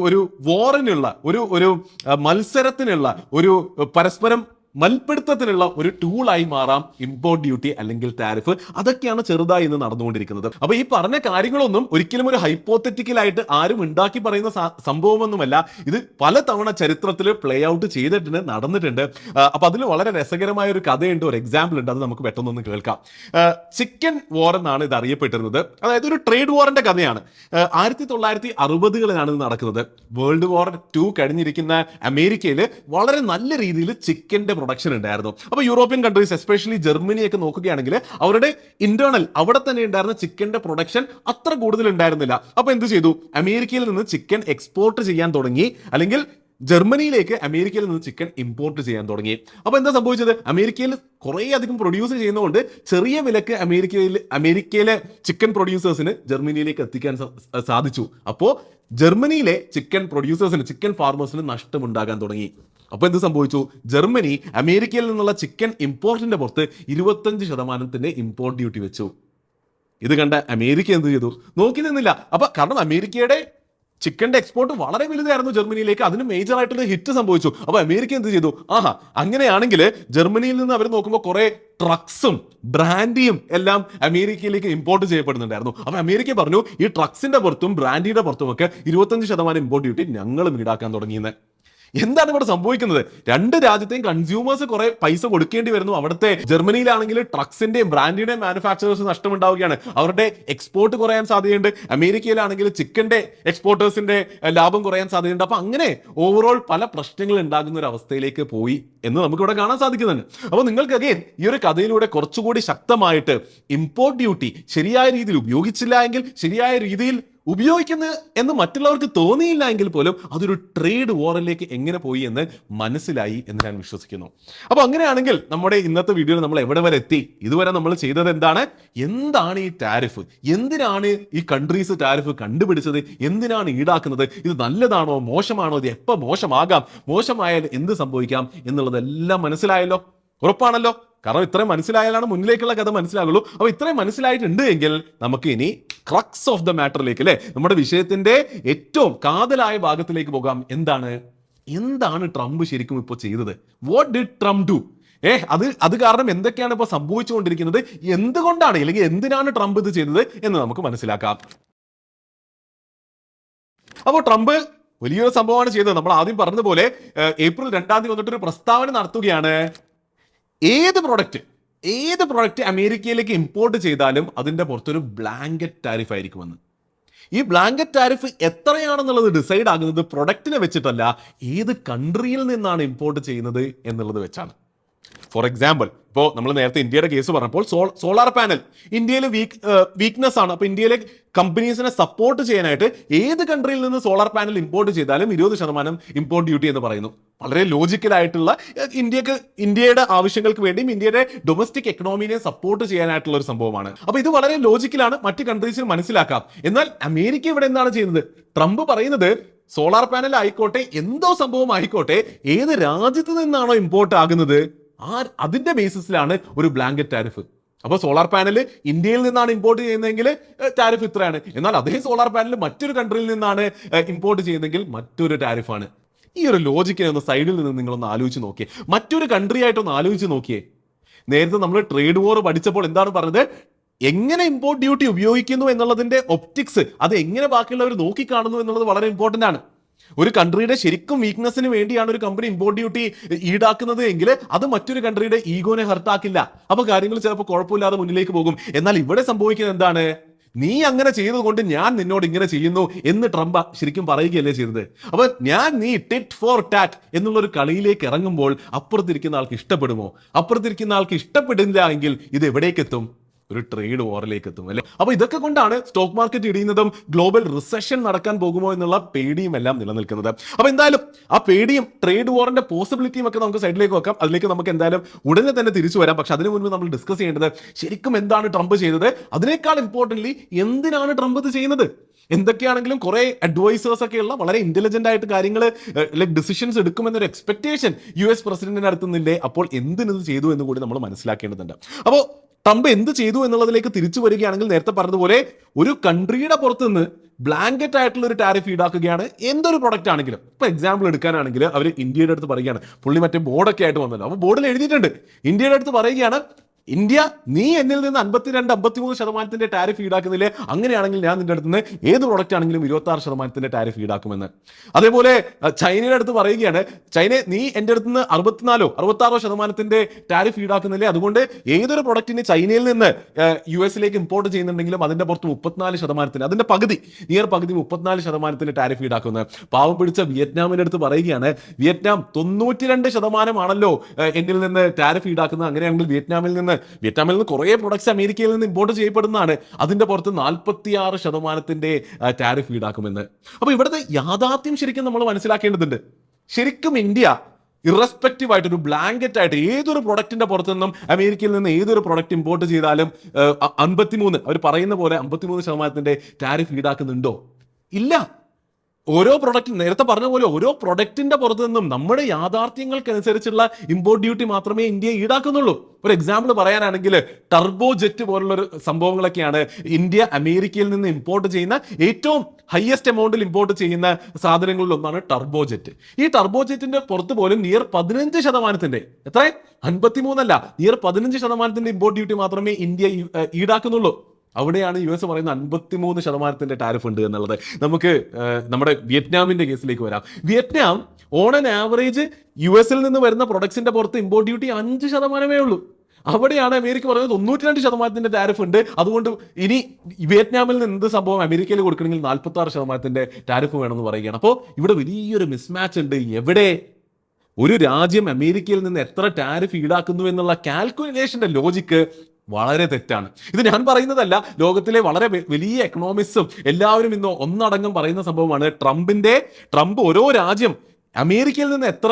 ഒരു വാറിനുള്ള ഒരു മത്സരത്തിനുള്ള ഒരു പരസ്പരം മൽപ്പിടുത്തത്തിനുള്ള ഒരു ടൂളായി മാറാം ഇമ്പോർട്ട് ഡ്യൂട്ടി അല്ലെങ്കിൽ ടാരിഫ്. അതൊക്കെയാണ് ചെറുതായി ഇന്ന് നടന്നുകൊണ്ടിരിക്കുന്നത്. അപ്പൊ ഈ പറഞ്ഞ കാര്യങ്ങളൊന്നും ഒരിക്കലും ഒരു ഹൈപ്പോത്തറ്റിക്കലായിട്ട് ആരും ഉണ്ടാക്കി പറയുന്ന സംഭവമൊന്നുമല്ല. ഇത് പലതവണ ചരിത്രത്തിൽ പ്ലേ ഔട്ട് ചെയ്തിട്ടുണ്ട്, നടന്നിട്ടുണ്ട്. അപ്പൊ അതിൽ വളരെ രസകരമായ ഒരു കഥയുണ്ട്, ഒരു എക്സാമ്പിൾ ഉണ്ട്. അത് നമുക്ക് പെട്ടെന്നൊന്ന് കേൾക്കാം. ചിക്കൻ വാർ എന്നാണ് ഇത് അറിയപ്പെട്ടിരുന്നത്. അതായത് ഒരു ട്രേഡ് വാറിന്റെ കഥയാണ്. 1960കളിലാണ് ഇത് നടക്കുന്നത്. വേൾഡ് വാർ 2 കഴിഞ്ഞിരിക്കുന്ന അമേരിക്കയിൽ വളരെ നല്ല രീതിയിൽ ചിക്കന്റെ പ്രൊഡക്ഷൻ ഉണ്ടായിരുന്നു. അപ്പോൾ യൂറോപ്യൻ കൺട്രീസ് എസ്പെഷ്യലി ജർമ്മനിയൊക്കെ നോക്കുകയാണെങ്കിൽ അവരുടെ ഇന്റേണൽ അവിടെ തന്നെ ഉണ്ടായിരുന്ന ചിക്കന്റെ പ്രൊഡക്ഷൻ അത്ര കൂടുതൽ ഉണ്ടായിരുന്നില്ല. അപ്പോൾ എന്ത് ചെയ്തു? അമേരിക്കയിൽ നിന്ന് ചിക്കൻ എക്സ്പോർട്ട് ചെയ്യാൻ തുടങ്ങി, അല്ലെങ്കിൽ ജർമ്മനിയിലേക്ക് അമേരിക്കയിൽ നിന്ന് ചിക്കൻ ഇമ്പോർട്ട് ചെയ്യാൻ തുടങ്ങി. അപ്പോൾ എന്താ സംഭവിച്ചത്? അമേരിക്കയിൽ കുറേ അധികം പ്രൊഡ്യൂസ് ചെയ്യുന്നതുകൊണ്ട് ചെറിയ വിലക്ക് അമേരിക്കയിലെ ചിക്കൻ പ്രൊഡ്യൂസേഴ്സിന് ജർമ്മനിയിലേക്ക് എത്തിക്കാൻ സാധിച്ചു. അപ്പോൾ ജർമ്മനിയിലെ ചിക്കൻ പ്രൊഡ്യൂസേഴ്സിന്, ചിക്കൻ ഫാർമേഴ്സിന് നഷ്ടമുണ്ടാകാൻ തുടങ്ങി. അപ്പോൾ എന്ത് സംഭവിച്ചു? ജർമ്മനി അമേരിക്കയിൽ നിന്നുള്ള ചിക്കൻ ഇമ്പോർട്ടിന്റെ പുറത്ത് 25% ഇമ്പോർട്ട് ഡ്യൂട്ടി വെച്ചു. ഇത് കണ്ട അമേരിക്ക എന്ത് ചെയ്തു? നോക്കി നിന്നില്ല. അപ്പൊ കാരണം അമേരിക്കയുടെ ചിക്കന്റെ എക്സ്പോർട്ട് വളരെ വലുതായിരുന്നു ജർമ്മനിയിലേക്ക്, അതിന് മേജർ ആയിട്ടുള്ള ഹിറ്റ് സംഭവിച്ചു. അപ്പൊ അമേരിക്ക എന്ത് ചെയ്തു? അങ്ങനെയാണെങ്കിൽ ജർമ്മനിയിൽ നിന്ന് അവർ നോക്കുമ്പോൾ കുറെ ട്രക്സും ബ്രാൻഡിയും എല്ലാം അമേരിക്കയിലേക്ക് ഇമ്പോർട്ട് ചെയ്യപ്പെടുന്നുണ്ടായിരുന്നു. അപ്പൊ അമേരിക്ക പറഞ്ഞു, ഈ ട്രക്സിന്റെ പുറത്തും ബ്രാൻഡിയുടെ പുറത്തും ഒക്കെ 25% ഇമ്പോർട്ട് ഡ്യൂട്ടി ഞങ്ങളും ഈടാക്കാൻ തുടങ്ങിയെന്ന്. എന്താണ് ഇവിടെ സംഭവിക്കുന്നത്? രണ്ട് രാജ്യത്തെയും കൺസ്യൂമേഴ്സ് കുറെ പൈസ കൊടുക്കേണ്ടി വരുന്നു. അവിടുത്തെ ജർമ്മനിയിലാണെങ്കിൽ ട്രക്സിന്റെയും ബ്രാൻഡിന്റെയും മാനുഫാക്ചറേഴ്സ് നഷ്ടമുണ്ടാവുകയാണ്, അവരുടെ എക്സ്പോർട്ട് കുറയാൻ സാധ്യതയുണ്ട്. അമേരിക്കയിലാണെങ്കിൽ ചിക്കന്റെ എക്സ്പോർട്ടേഴ്സിന്റെ ലാഭം കുറയാൻ സാധ്യതയുണ്ട്. അപ്പൊ അങ്ങനെ ഓവറോൾ പല പ്രശ്നങ്ങൾ ഉണ്ടാകുന്ന ഒരു അവസ്ഥയിലേക്ക് പോയി എന്ന് നമുക്കിവിടെ കാണാൻ സാധിക്കുന്നുണ്ട്. അപ്പോൾ നിങ്ങൾക്ക് അഗൈൻ ഈ ഒരു കഥയിലൂടെ കുറച്ചുകൂടി ശക്തമായിട്ട് ഇമ്പോർട്ട് ഡ്യൂട്ടി ശരിയായ രീതിയിൽ ഉപയോഗിച്ചില്ല എങ്കിൽ, ശരിയായ രീതിയിൽ ഉപയോഗിക്കുന്നത് എന്ന് മറ്റുള്ളവർക്ക് തോന്നിയില്ല എങ്കിൽ പോലും അതൊരു ട്രേഡ് വാറിലേക്ക് എങ്ങനെ പോയി എന്ന് മനസ്സിലായി എന്ന് ഞാൻ വിശ്വസിക്കുന്നു. അപ്പോൾ അങ്ങനെയാണെങ്കിൽ നമ്മുടെ ഇന്നത്തെ വീഡിയോയിൽ നമ്മൾ എവിടെ വരെ എത്തി? ഇതുവരെ നമ്മൾ ചെയ്തത് എന്താണ് ഈ ടാരിഫ്? എന്തിനാണ് ഈ കൺട്രീസ് ടാരിഫ് കണ്ടുപിടിച്ചത്? എന്തിനാണ് ഈടാക്കുന്നത്? ഇത് നല്ലതാണോ മോശമാണോ? ഇത് എപ്പോൾ മോശമാകാം? മോശമായാൽ എന്ത് സംഭവിക്കാം എന്നുള്ളതെല്ലാം മനസ്സിലായല്ലോ? ഉറപ്പാണല്ലോ? കാരണം ഇത്രയും മനസ്സിലായാലാണ് മുന്നിലേക്കുള്ള കഥ മനസ്സിലാകുള്ളൂ. അപ്പോൾ ഇത്രയും മനസ്സിലായിട്ടുണ്ട് എങ്കിൽ നമുക്ക് ഇനി ക്രക്സ് ഓഫ് ദ മാറ്ററിലേക്ക്, അല്ലെ, നമ്മുടെ വിഷയത്തിന്റെ ഏറ്റവും കാതലായ ഭാഗത്തിലേക്ക് പോകാം. എന്താണ് ട്രംപ് ശരിക്കും ഇപ്പോൾ ചെയ്തത്? What did Trump do? അത് കാരണം എന്തൊക്കെയാണ് ഇപ്പോൾ സംഭവിച്ചുകൊണ്ടിരിക്കുന്നത്? എന്തുകൊണ്ടാണ്, അല്ലെങ്കിൽ എന്തിനാണ് ട്രംപ് ഇത് ചെയ്തത് എന്ന് നമുക്ക് മനസ്സിലാക്കാം. അപ്പോൾ ട്രംപ് വലിയൊരു സംഭവമാണ് ചെയ്തത്. നമ്മൾ ആദ്യം പറഞ്ഞതുപോലെ ഏപ്രിൽ 2-ാം തീയതി വന്നിട്ടൊരു പ്രസ്താവന നടത്തുകയാണ്. ഏത് പ്രൊഡക്റ്റ് അമേരിക്കയിലേക്ക് ഇമ്പോർട്ട് ചെയ്താലും അതിൻ്റെ പുറത്തൊരു ബ്ലാങ്കറ്റ് ടാരിഫ് ആയിരിക്കുമെന്ന്. ഈ ബ്ലാങ്കറ്റ് ടാരിഫ് എത്രയാണെന്നുള്ളത് ഡിസൈഡ് ആകുന്നത് പ്രൊഡക്റ്റിനെ വെച്ചിട്ടല്ല, ഏത് കൺട്രിയിൽ നിന്നാണ് ഇമ്പോർട്ട് ചെയ്യുന്നത് എന്നുള്ളത് വെച്ചാണ്. ഫോർ എക്സാമ്പിൾ, ഇപ്പോൾ നമ്മൾ നേരത്തെ ഇന്ത്യയുടെ കേസ് പറഞ്ഞപ്പോൾ സോളാർ പാനൽ ഇന്ത്യയിൽ വീക്ക്നെസ് ആണ്. അപ്പോൾ ഇന്ത്യയിലെ കമ്പനീസിനെ സപ്പോർട്ട് ചെയ്യാനായിട്ട് ഏത് കൺട്രിയിൽ നിന്ന് സോളാർ പാനൽ ഇമ്പോർട്ട് ചെയ്താലും 20% ഇമ്പോർട്ട് ഡ്യൂട്ടി എന്ന് പറയുന്നു. വളരെ ലോജിക്കലായിട്ടുള്ള, ഇന്ത്യയുടെ ആവശ്യങ്ങൾക്ക് വേണ്ടിയും ഇന്ത്യയുടെ ഡൊമസ്റ്റിക് എക്കണോമിനെ സപ്പോർട്ട് ചെയ്യാനായിട്ടുള്ള ഒരു സംഭവമാണ്. അപ്പോൾ ഇത് വളരെ ലോജിക്കലാണ്, മറ്റ് കൺട്രീസിന് മനസ്സിലാക്കാം. എന്നാൽ അമേരിക്ക ഇവിടെ എന്താണ് ചെയ്യുന്നത്? ട്രംപ് പറയുന്നത് സോളാർ പാനൽ ആയിക്കോട്ടെ, എന്തോ സംഭവം ആയിക്കോട്ടെ, ഏത് രാജ്യത്ത് നിന്നാണോ ഇമ്പോർട്ട് ആകുന്നത് അതിന്റെ ബേസിസിലാണ് ഒരു ബ്ലാങ്കറ്റ് ടാരിഫ്. അപ്പോൾ സോളാർ പാനൽ ഇന്ത്യയിൽ നിന്നാണ് ഇമ്പോർട്ട് ചെയ്യുന്നതെങ്കിൽ ടാരിഫ് ഇത്രയാണ്. എന്നാൽ അതേ സോളാർ പാനൽ മറ്റൊരു കൺട്രിയിൽ നിന്നാണ് ഇമ്പോർട്ട് ചെയ്യുന്നതെങ്കിൽ മറ്റൊരു ടാരിഫാണ്. ഈ ഒരു ലോജിക്കിനെ ഒന്ന് സൈഡിൽ നിന്ന് നിങ്ങളൊന്ന് ആലോചിച്ച് നോക്കിയേ, മറ്റൊരു കൺട്രി ആയിട്ടൊന്ന് ആലോചിച്ച് നോക്കിയേ. നേരത്തെ നമ്മൾ ട്രേഡ് വാർ പഠിച്ചപ്പോൾ എന്താണ് പറഞ്ഞത്? എങ്ങനെ ഇമ്പോർട്ട് ഡ്യൂട്ടി ഉപയോഗിക്കുന്നു എന്നുള്ളതിന്റെ ഒപ്റ്റിക്സ്, അത് എങ്ങനെ ബാക്കിയുള്ളവർ നോക്കിക്കാണുന്നു എന്നുള്ളത് വളരെ ഇമ്പോർട്ടൻ്റ് ആണ്. ഒരു കൺട്രിയുടെ ശരിക്കും വീക്ക്നെസ്സിന് വേണ്ടിയാണ് ഒരു കമ്പനി ഇമ്പോർട്ട് ഡ്യൂട്ടി ഈടാക്കുന്നത് എങ്കിൽ അത് മറ്റൊരു കൺട്രിയുടെ ഈഗോനെ ഹർട്ടാക്കില്ല. അപ്പൊ കാര്യങ്ങൾ ചിലപ്പോൾ കുഴപ്പമില്ലാതെ മുന്നിലേക്ക് പോകും. എന്നാൽ ഇവിടെ സംഭവിക്കുന്നത് എന്താണ്? നീ അങ്ങനെ ചെയ്തതുകൊണ്ട് ഞാൻ നിന്നോട് ഇങ്ങനെ ചെയ്യുന്നു എന്ന് ട്രംപ് ശരിക്കും പറയുകയല്ലേ ചെയ്തത്. അപ്പൊ നീ ടിറ്റ് ഫോർ ടാറ്റ് എന്നുള്ള ഒരു കളിയിലേക്ക് ഇറങ്ങുമ്പോൾ അപ്പുറത്തിരിക്കുന്ന ആൾക്ക് ഇഷ്ടപ്പെടുമോ? അപ്പുറത്തിരിക്കുന്ന ആൾക്ക് ഇഷ്ടപ്പെടില്ല എങ്കിൽ ഇത് എവിടേക്കെത്തും? ഒരു ട്രേഡ് വാറിലേക്ക് എത്തും അല്ലെ. അപ്പൊ ഇതൊക്കെ കൊണ്ടാണ് സ്റ്റോക്ക് മാർക്കറ്റ് ഇടിയുന്നതും ഗ്ലോബൽ റിസഷൻ നടക്കാൻ പോകുമോ എന്നുള്ള പേടിയും എല്ലാം നിലനിൽക്കുന്നത്. അപ്പൊ എന്തായാലും ആ പേടിയും ട്രേഡ് വാറിന്റെ പോസിബിലിറ്റിയും ഒക്കെ നമുക്ക് സൈഡിലേക്ക് വെക്കാം. അതിലേക്ക് നമുക്ക് എന്തായാലും ഉടനെ തന്നെ തിരിച്ചു വരാം. പക്ഷെ അതിനു മുൻപ് നമ്മൾ ഡിസ്കസ് ചെയ്യേണ്ടത് ശരിക്കും എന്താണ് ട്രംപ് ചെയ്തത്, അതിനേക്കാൾ ഇമ്പോർട്ടന്റ്ലി എന്തിനാണ് ട്രംപ് ഇത് ചെയ്യുന്നത്. എന്തൊക്കെയാണെങ്കിലും കുറെ അഡ്വൈസേഴ്സ് ഒക്കെ ഉള്ള വളരെ ഇന്റലിജന്റ് ആയിട്ട് കാര്യങ്ങൾ ലൈക് ഡിസിഷൻസ് എടുക്കുമെന്നൊരു എക്സ്പെക്ടേഷൻ US പ്രസിഡന്റിന്റെ അടുത്തുനിന്നില്ലേ. അപ്പോൾ എന്തിനത് ചെയ്തു എന്ന് കൂടി നമ്മൾ മനസ്സിലാക്കേണ്ടതുണ്ട്. അപ്പോൾ ട്രംപ് എന്ത് ചെയ്തു എന്നുള്ളതിലേക്ക് തിരിച്ചു വരികയാണെങ്കിൽ നേരത്തെ പറഞ്ഞതുപോലെ ഒരു കൺട്രിയുടെ പുറത്തുനിന്ന് ബ്ലാങ്കറ്റ് ആയിട്ടുള്ള ഒരു ടാരിഫ് ഈടാക്കുകയാണ് എന്തൊരു പ്രൊഡക്റ്റ് ആണെങ്കിലും. ഇപ്പൊ എക്സാമ്പിൾ എടുക്കാനാണെങ്കിൽ അവർ ഇന്ത്യയുടെ അടുത്ത് പറയുകയാണ്, പുള്ളി മറ്റേ ബോർഡൊക്കെ ആയിട്ട് വന്നല്ലോ, അപ്പോൾ ബോർഡിൽ എഴുതിയിട്ടുണ്ട്, ഇന്ത്യയുടെ അടുത്ത് പറയുകയാണ്, ഇന്ത്യ നീ എന്നിൽ നിന്ന് 52-53% ടാരിഫ് ഈടാക്കുന്നില്ലേ, അങ്ങനെയാണെങ്കിൽ ഞാൻ നിന്റെ അടുത്ത് നിന്ന് ഏത് പ്രൊഡക്റ്റ് ആണെങ്കിലും 26% ടാരിഫ് ഈടാക്കുമെന്ന്. അതേപോലെ ചൈനയുടെ അടുത്ത് പറയുകയാണ്, ചൈന നീ എൻ്റെ അടുത്ത് നിന്ന് 64-66% ടാരിഫ് ഈടാക്കുന്നില്ലേ, അതുകൊണ്ട് ഏതൊരു പ്രൊഡക്റ്റിന് ചൈനയിൽ നിന്ന് US-ലേക്ക് ഇമ്പോർട്ട് ചെയ്യുന്നുണ്ടെങ്കിലും അതിന്റെ പുറത്ത് 34%, അതിന്റെ പകുതി 34% ടാരിഫ് ഈടാക്കുന്നത്. പാവം പിടിച്ച വിയറ്റ്നാമിന്റെ അടുത്ത് പറയുകയാണ്, വിയറ്റ്നാം 92% ആണല്ലോ എന്നിൽ നിന്ന് ടാരിഫ് ഈടാക്കുന്നത്, അങ്ങനെയാണെങ്കിൽ വിയറ്റ്നാമിൽ നിന്ന് കുറേ പ്രൊഡക്ട്സ് അമേരിക്കയിൽ നിന്ന് ഇമ്പോർട്ട് ചെയ്യപ്പെടുന്നതാണ്, അതിന്റെ പുറത്ത് 46% ടാരിഫ് ഈടാക്കുമെന്ന്. അപ്പൊ ഇവിടുത്തെ യാഥാർത്ഥ്യം ശരിക്കും നമ്മൾ മനസ്സിലാക്കേണ്ടതുണ്ട്. ശരിക്കും ഇന്ത്യ ഇറസ്പെക്റ്റീവ് ആയിട്ട് ഒരു ബ്ലാങ്കറ്റ് ആയിട്ട് ഏതൊരു പ്രൊഡക്റ്റിന്റെ പുറത്തു നിന്നും അമേരിക്കയിൽ നിന്ന് ഏതൊരു പ്രൊഡക്റ്റ് ഇമ്പോർട്ട് ചെയ്താലും 53 അവർ പറയുന്ന പോലെ 53% ടാരിഫ് ഈടാക്കുന്നുണ്ടോ? ഇല്ല. ഓരോ പ്രൊഡക്റ്റ് നേരത്തെ പറഞ്ഞ പോലെ ഓരോ പ്രൊഡക്റ്റിന്റെ പുറത്തു നിന്നും നമ്മുടെ യാഥാർത്ഥ്യങ്ങൾക്കനുസരിച്ചുള്ള ഇമ്പോർട്ട് ഡ്യൂട്ടി മാത്രമേ ഇന്ത്യ ഈടാക്കുന്നുള്ളൂ. ഒരു എക്സാമ്പിൾ പറയാനാണെങ്കിൽ ടർബോ ജെറ്റ് പോലുള്ള സംഭവങ്ങളൊക്കെയാണ് ഇന്ത്യ അമേരിക്കയിൽ നിന്ന് ഇമ്പോർട്ട് ചെയ്യുന്ന ഏറ്റവും ഹയസ്റ്റ് എമൗണ്ടിൽ ഇമ്പോർട്ട് ചെയ്യുന്ന സാധനങ്ങളിൽ ഒന്നാണ് ടർബോ ജെറ്റ്. ഈ ടർബോ ജെറ്റിന്റെ പുറത്ത് പോലും നിയർ 15% എത്ര 53 അല്ല, നിയർ 15% ഇമ്പോർട്ട് ഡ്യൂട്ടി മാത്രമേ ഇന്ത്യ ഈടാക്കുന്നുള്ളൂ. അവിടെയാണ് US പറയുന്ന 53% ടാരിഫ് ഉണ്ട് എന്നുള്ളത്. നമുക്ക് നമ്മുടെ വിയറ്റ്നാമിന്റെ കേസിലേക്ക് വരാം. വിയറ്റ്നാം ഓൺ ആൻ ആവറേജ് US-ൽ നിന്ന് വരുന്ന പ്രൊഡക്ട്സിന്റെ പുറത്ത് ഇമ്പോർട്ട് ഡ്യൂട്ടി 5% ഉള്ളൂ. അവിടെയാണ് അമേരിക്ക പറയുന്നത് 92% ടാരിഫ് ഉണ്ട്, അതുകൊണ്ട് ഇനി വിയറ്റ്നാമിൽ നിന്ന് എന്ത് സംഭവം അമേരിക്കയിൽ കൊടുക്കണമെങ്കിൽ 46% ടാരിഫ് വേണമെന്ന് പറയുകയാണ്. അപ്പോൾ ഇവിടെ വലിയൊരു മിസ്മാച്ച് ഉണ്ട്. എവിടെ ഒരു രാജ്യം അമേരിക്കയിൽ നിന്ന് എത്ര ടാരിഫ് ഈടാക്കുന്നു എന്നുള്ള കാൽക്കുലേഷന്റെ ലോജിക്ക് വളരെ തെറ്റാണ്. ഇത് ഞാൻ പറയുന്നതല്ല, ലോകത്തിലെ വളരെ വലിയ എക്കണോമിക്സും എല്ലാവരും ഇന്ന് ഒന്നടങ്കം പറയുന്ന സംഭവമാണ്. ട്രംപ് ഓരോ രാജ്യം അമേരിക്കയിൽ നിന്ന് എത്ര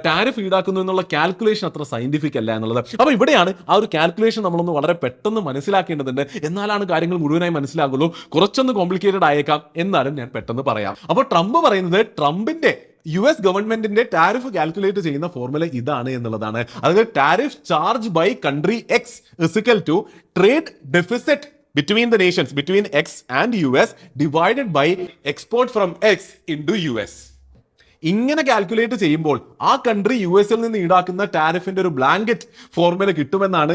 ടാരിഫ് ഈടാക്കുന്നു എന്നുള്ള കാൽക്കുലേഷൻ അത്ര സയന്റിഫിക് അല്ല എന്നുള്ളത്. അപ്പൊ ഇവിടെയാണ് ആ ഒരു കാൽക്കുലേഷൻ നമ്മളൊന്ന് വളരെ പെട്ടെന്ന് മനസ്സിലാക്കേണ്ടതുണ്ട്. എന്നാലാണ് കാര്യങ്ങൾ മുഴുവനായി മനസ്സിലാകുള്ളൂ. കുറച്ചൊന്ന് കോംപ്ലിക്കേറ്റഡ് ആയേക്കാം, എന്നാലും ഞാൻ പെട്ടെന്ന് പറയാം. അപ്പോൾ ട്രംപ് പറയുന്നത് ട്രംപിന്റെ US ഗവൺമെന്റിന്റെ ടാരിഫ് കാൽക്കുലേറ്റ് ചെയ്യുന്ന ഫോർമുല ഇതാണ് എന്നുള്ളതാണ്. അതായത് tariff charge by country X is equal to trade deficit between the nations, between X and US divided by export from X into US. ഇങ്ങനെ കാൽക്കുലേറ്റ് ചെയ്യുമ്പോൾ ആ കൺട്രി US-ൽ നിന്ന് ഈടാക്കുന്ന ടാരിഫിന്റെ ഒരു ബ്ലാങ്കറ്റ് ഫോർമുല കിട്ടുമെന്നാണ്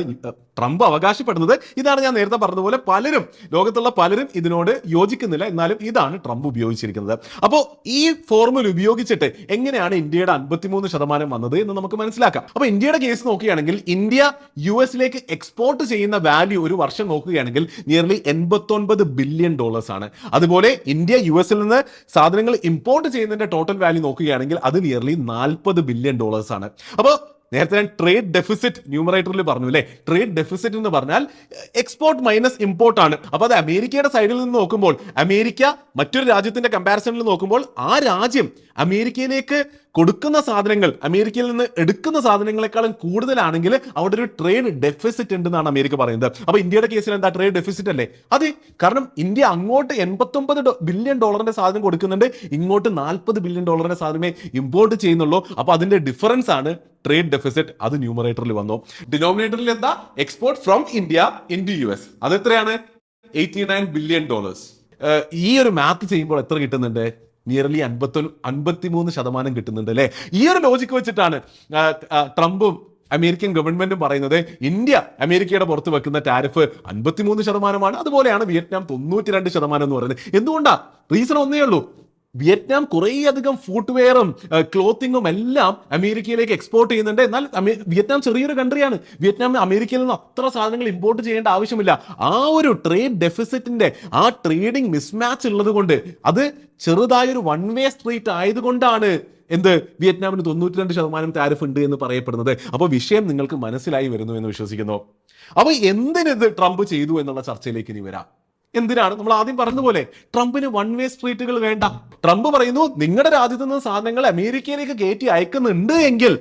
ട്രംപ് അവകാശപ്പെടുന്നത്. ഇതാണ് ഞാൻ നേരത്തെ പറഞ്ഞതുപോലെ ലോകത്തുള്ള പലരും ഇതിനോട് യോജിക്കുന്നില്ല, എന്നാലും ഇതാണ് ട്രംപ് ഉപയോഗിച്ചിരിക്കുന്നത്. അപ്പോൾ ഈ ഫോർമുല ഉപയോഗിച്ചിട്ട് എങ്ങനെയാണ് ഇന്ത്യയുടെ 53% വന്നത് എന്ന് നമുക്ക് മനസ്സിലാക്കാം. അപ്പോൾ ഇന്ത്യയുടെ കേസ് നോക്കുകയാണെങ്കിൽ ഇന്ത്യ US-ലേക്ക് എക്സ്പോർട്ട് ചെയ്യുന്ന വാല്യൂ ഒരു വർഷം നോക്കുകയാണെങ്കിൽ നിയർലി $89 ബില്യൺ ആണ്. അതുപോലെ ഇന്ത്യ US-ൽ നിന്ന് സാധനങ്ങൾ ഇമ്പോർട്ട് ചെയ്യുന്നതിന്റെ ടോട്ടൽ വാല്യൂ നോക്കുകയാണെങ്കിൽ അത് നിയർലി $40 ബില്യൺ ആണ്. അപ്പോൾ നേരത്തെ ഞാൻ ട്രേഡ് ഡെഫിസിറ്റ് ന്യൂമറേറ്ററിൽ പറഞ്ഞു അല്ലേ, ട്രേഡ് ഡെഫിസിറ്റ് എന്ന് പറഞ്ഞാൽ എക്സ്പോർട്ട് മൈനസ് ഇമ്പോർട്ട് ആണ്. അപ്പോൾ അത് അമേരിക്കയുടെ സൈഡിൽ നിന്ന് നോക്കുമ്പോൾ, അമേരിക്ക മറ്റൊരു രാജ്യത്തിന്റെ കമ്പാരിസണിൽ നോക്കുമ്പോൾ ആ രാജ്യം അമേരിക്കയിലേക്ക് കൊടുക്കുന്ന സാധനങ്ങൾ അമേരിക്കയിൽ നിന്ന് എടുക്കുന്ന സാധനങ്ങളെക്കാളും കൂടുതലാണെങ്കിൽ അവിടെ ഒരു ട്രേഡ് ഡെഫിസിറ്റ് ഉണ്ടെന്നാണ് അമേരിക്ക പറയുന്നത്. അപ്പൊ ഇന്ത്യയുടെ കേസിൽ എന്താ ട്രേഡ് ഡെഫിസിറ്റ് അല്ലേ? അതെ, കാരണം ഇന്ത്യ അങ്ങോട്ട് $89 ബില്യൺ സാധനം കൊടുക്കുന്നുണ്ട്, ഇങ്ങോട്ട് $40 ബില്യൺ സാധനമേ ഇമ്പോർട്ട് ചെയ്യുന്നുള്ളൂ. അപ്പൊ അതിന്റെ ഡിഫറൻസ് ആണ് ട്രേഡ് ഡെഫിസിറ്റ്. അത് ന്യൂമറേറ്ററിൽ വന്നു. ഡിനോമിനേറ്ററിൽ എന്താ? Export from India into US. അത് എത്രയാണ്? $89 ബില്യൺ. ഈ ഒരു മാത്ത് ചെയ്യുമ്പോൾ എത്ര കിട്ടുന്നുണ്ട്? നിയർലി 53% കിട്ടുന്നുണ്ട് അല്ലേ? ഈ ഒരു ലോജിക്ക് വെച്ചിട്ടാണ് ട്രംപും അമേരിക്കൻ ഗവൺമെന്റും പറയുന്നത് ഇന്ത്യ അമേരിക്കയുടെ പുറത്ത് വെക്കുന്ന ടാരിഫ് 53%, അതുപോലെയാണ് വിയറ്റ്നാം 92% എന്ന് പറയുന്നത്. എന്തുകൊണ്ടാ? റീസൺ ഒന്നേ ഉള്ളൂ, വിയറ്റ്നാം കുറേയധികം ഫുട്വെയറും ക്ലോത്തിങ്ങും എല്ലാം അമേരിക്കയിലേക്ക് എക്സ്പോർട്ട് ചെയ്യുന്നുണ്ട്. എന്നാൽ വിയറ്റ്നാം ചെറിയൊരു കൺട്രിയാണ്. വിയറ്റ്നാമിന് അമേരിക്കയിൽ നിന്ന് അത്ര സാധനങ്ങൾ ഇമ്പോർട്ട് ചെയ്യേണ്ട ആവശ്യമില്ല. ആ ഒരു ട്രേഡ് ഡെഫിസിറ്റിന്റെ ആ ട്രേഡിംഗ് മിസ്മാച്ച് ഉള്ളത് കൊണ്ട്, അത് ചെറുതായൊരു വൺ വേ സ്ട്രീറ്റ് ആയതുകൊണ്ടാണ് എന്ത് വിയറ്റ്നാമിന് 92% ടാരിഫ് ഉണ്ട് എന്ന് പറയപ്പെടുന്നത്. അപ്പോൾ വിഷയം നിങ്ങൾക്ക് മനസ്സിലായി വരുന്നു എന്ന് വിശ്വസിക്കുന്നു. അപ്പോൾ എന്തിനിത് ട്രംപ് ചെയ്തു എന്നുള്ള ചർച്ചയിലേക്ക് ഇനി വരാം. എന്തിനാണ്? നമ്മൾ ആദ്യം പറഞ്ഞതുപോലെ ട്രംപിന് വൺ വേ സ്ട്രീറ്റുകൾ വേണ്ട. ട്രംപ് പറയുന്നു, നിങ്ങളുടെ രാജ്യത്ത് നിന്ന് സാധനങ്ങൾ അമേരിക്കയിലേക്ക് കയറ്റി അയക്കുന്നുണ്ട് എങ്കിൽ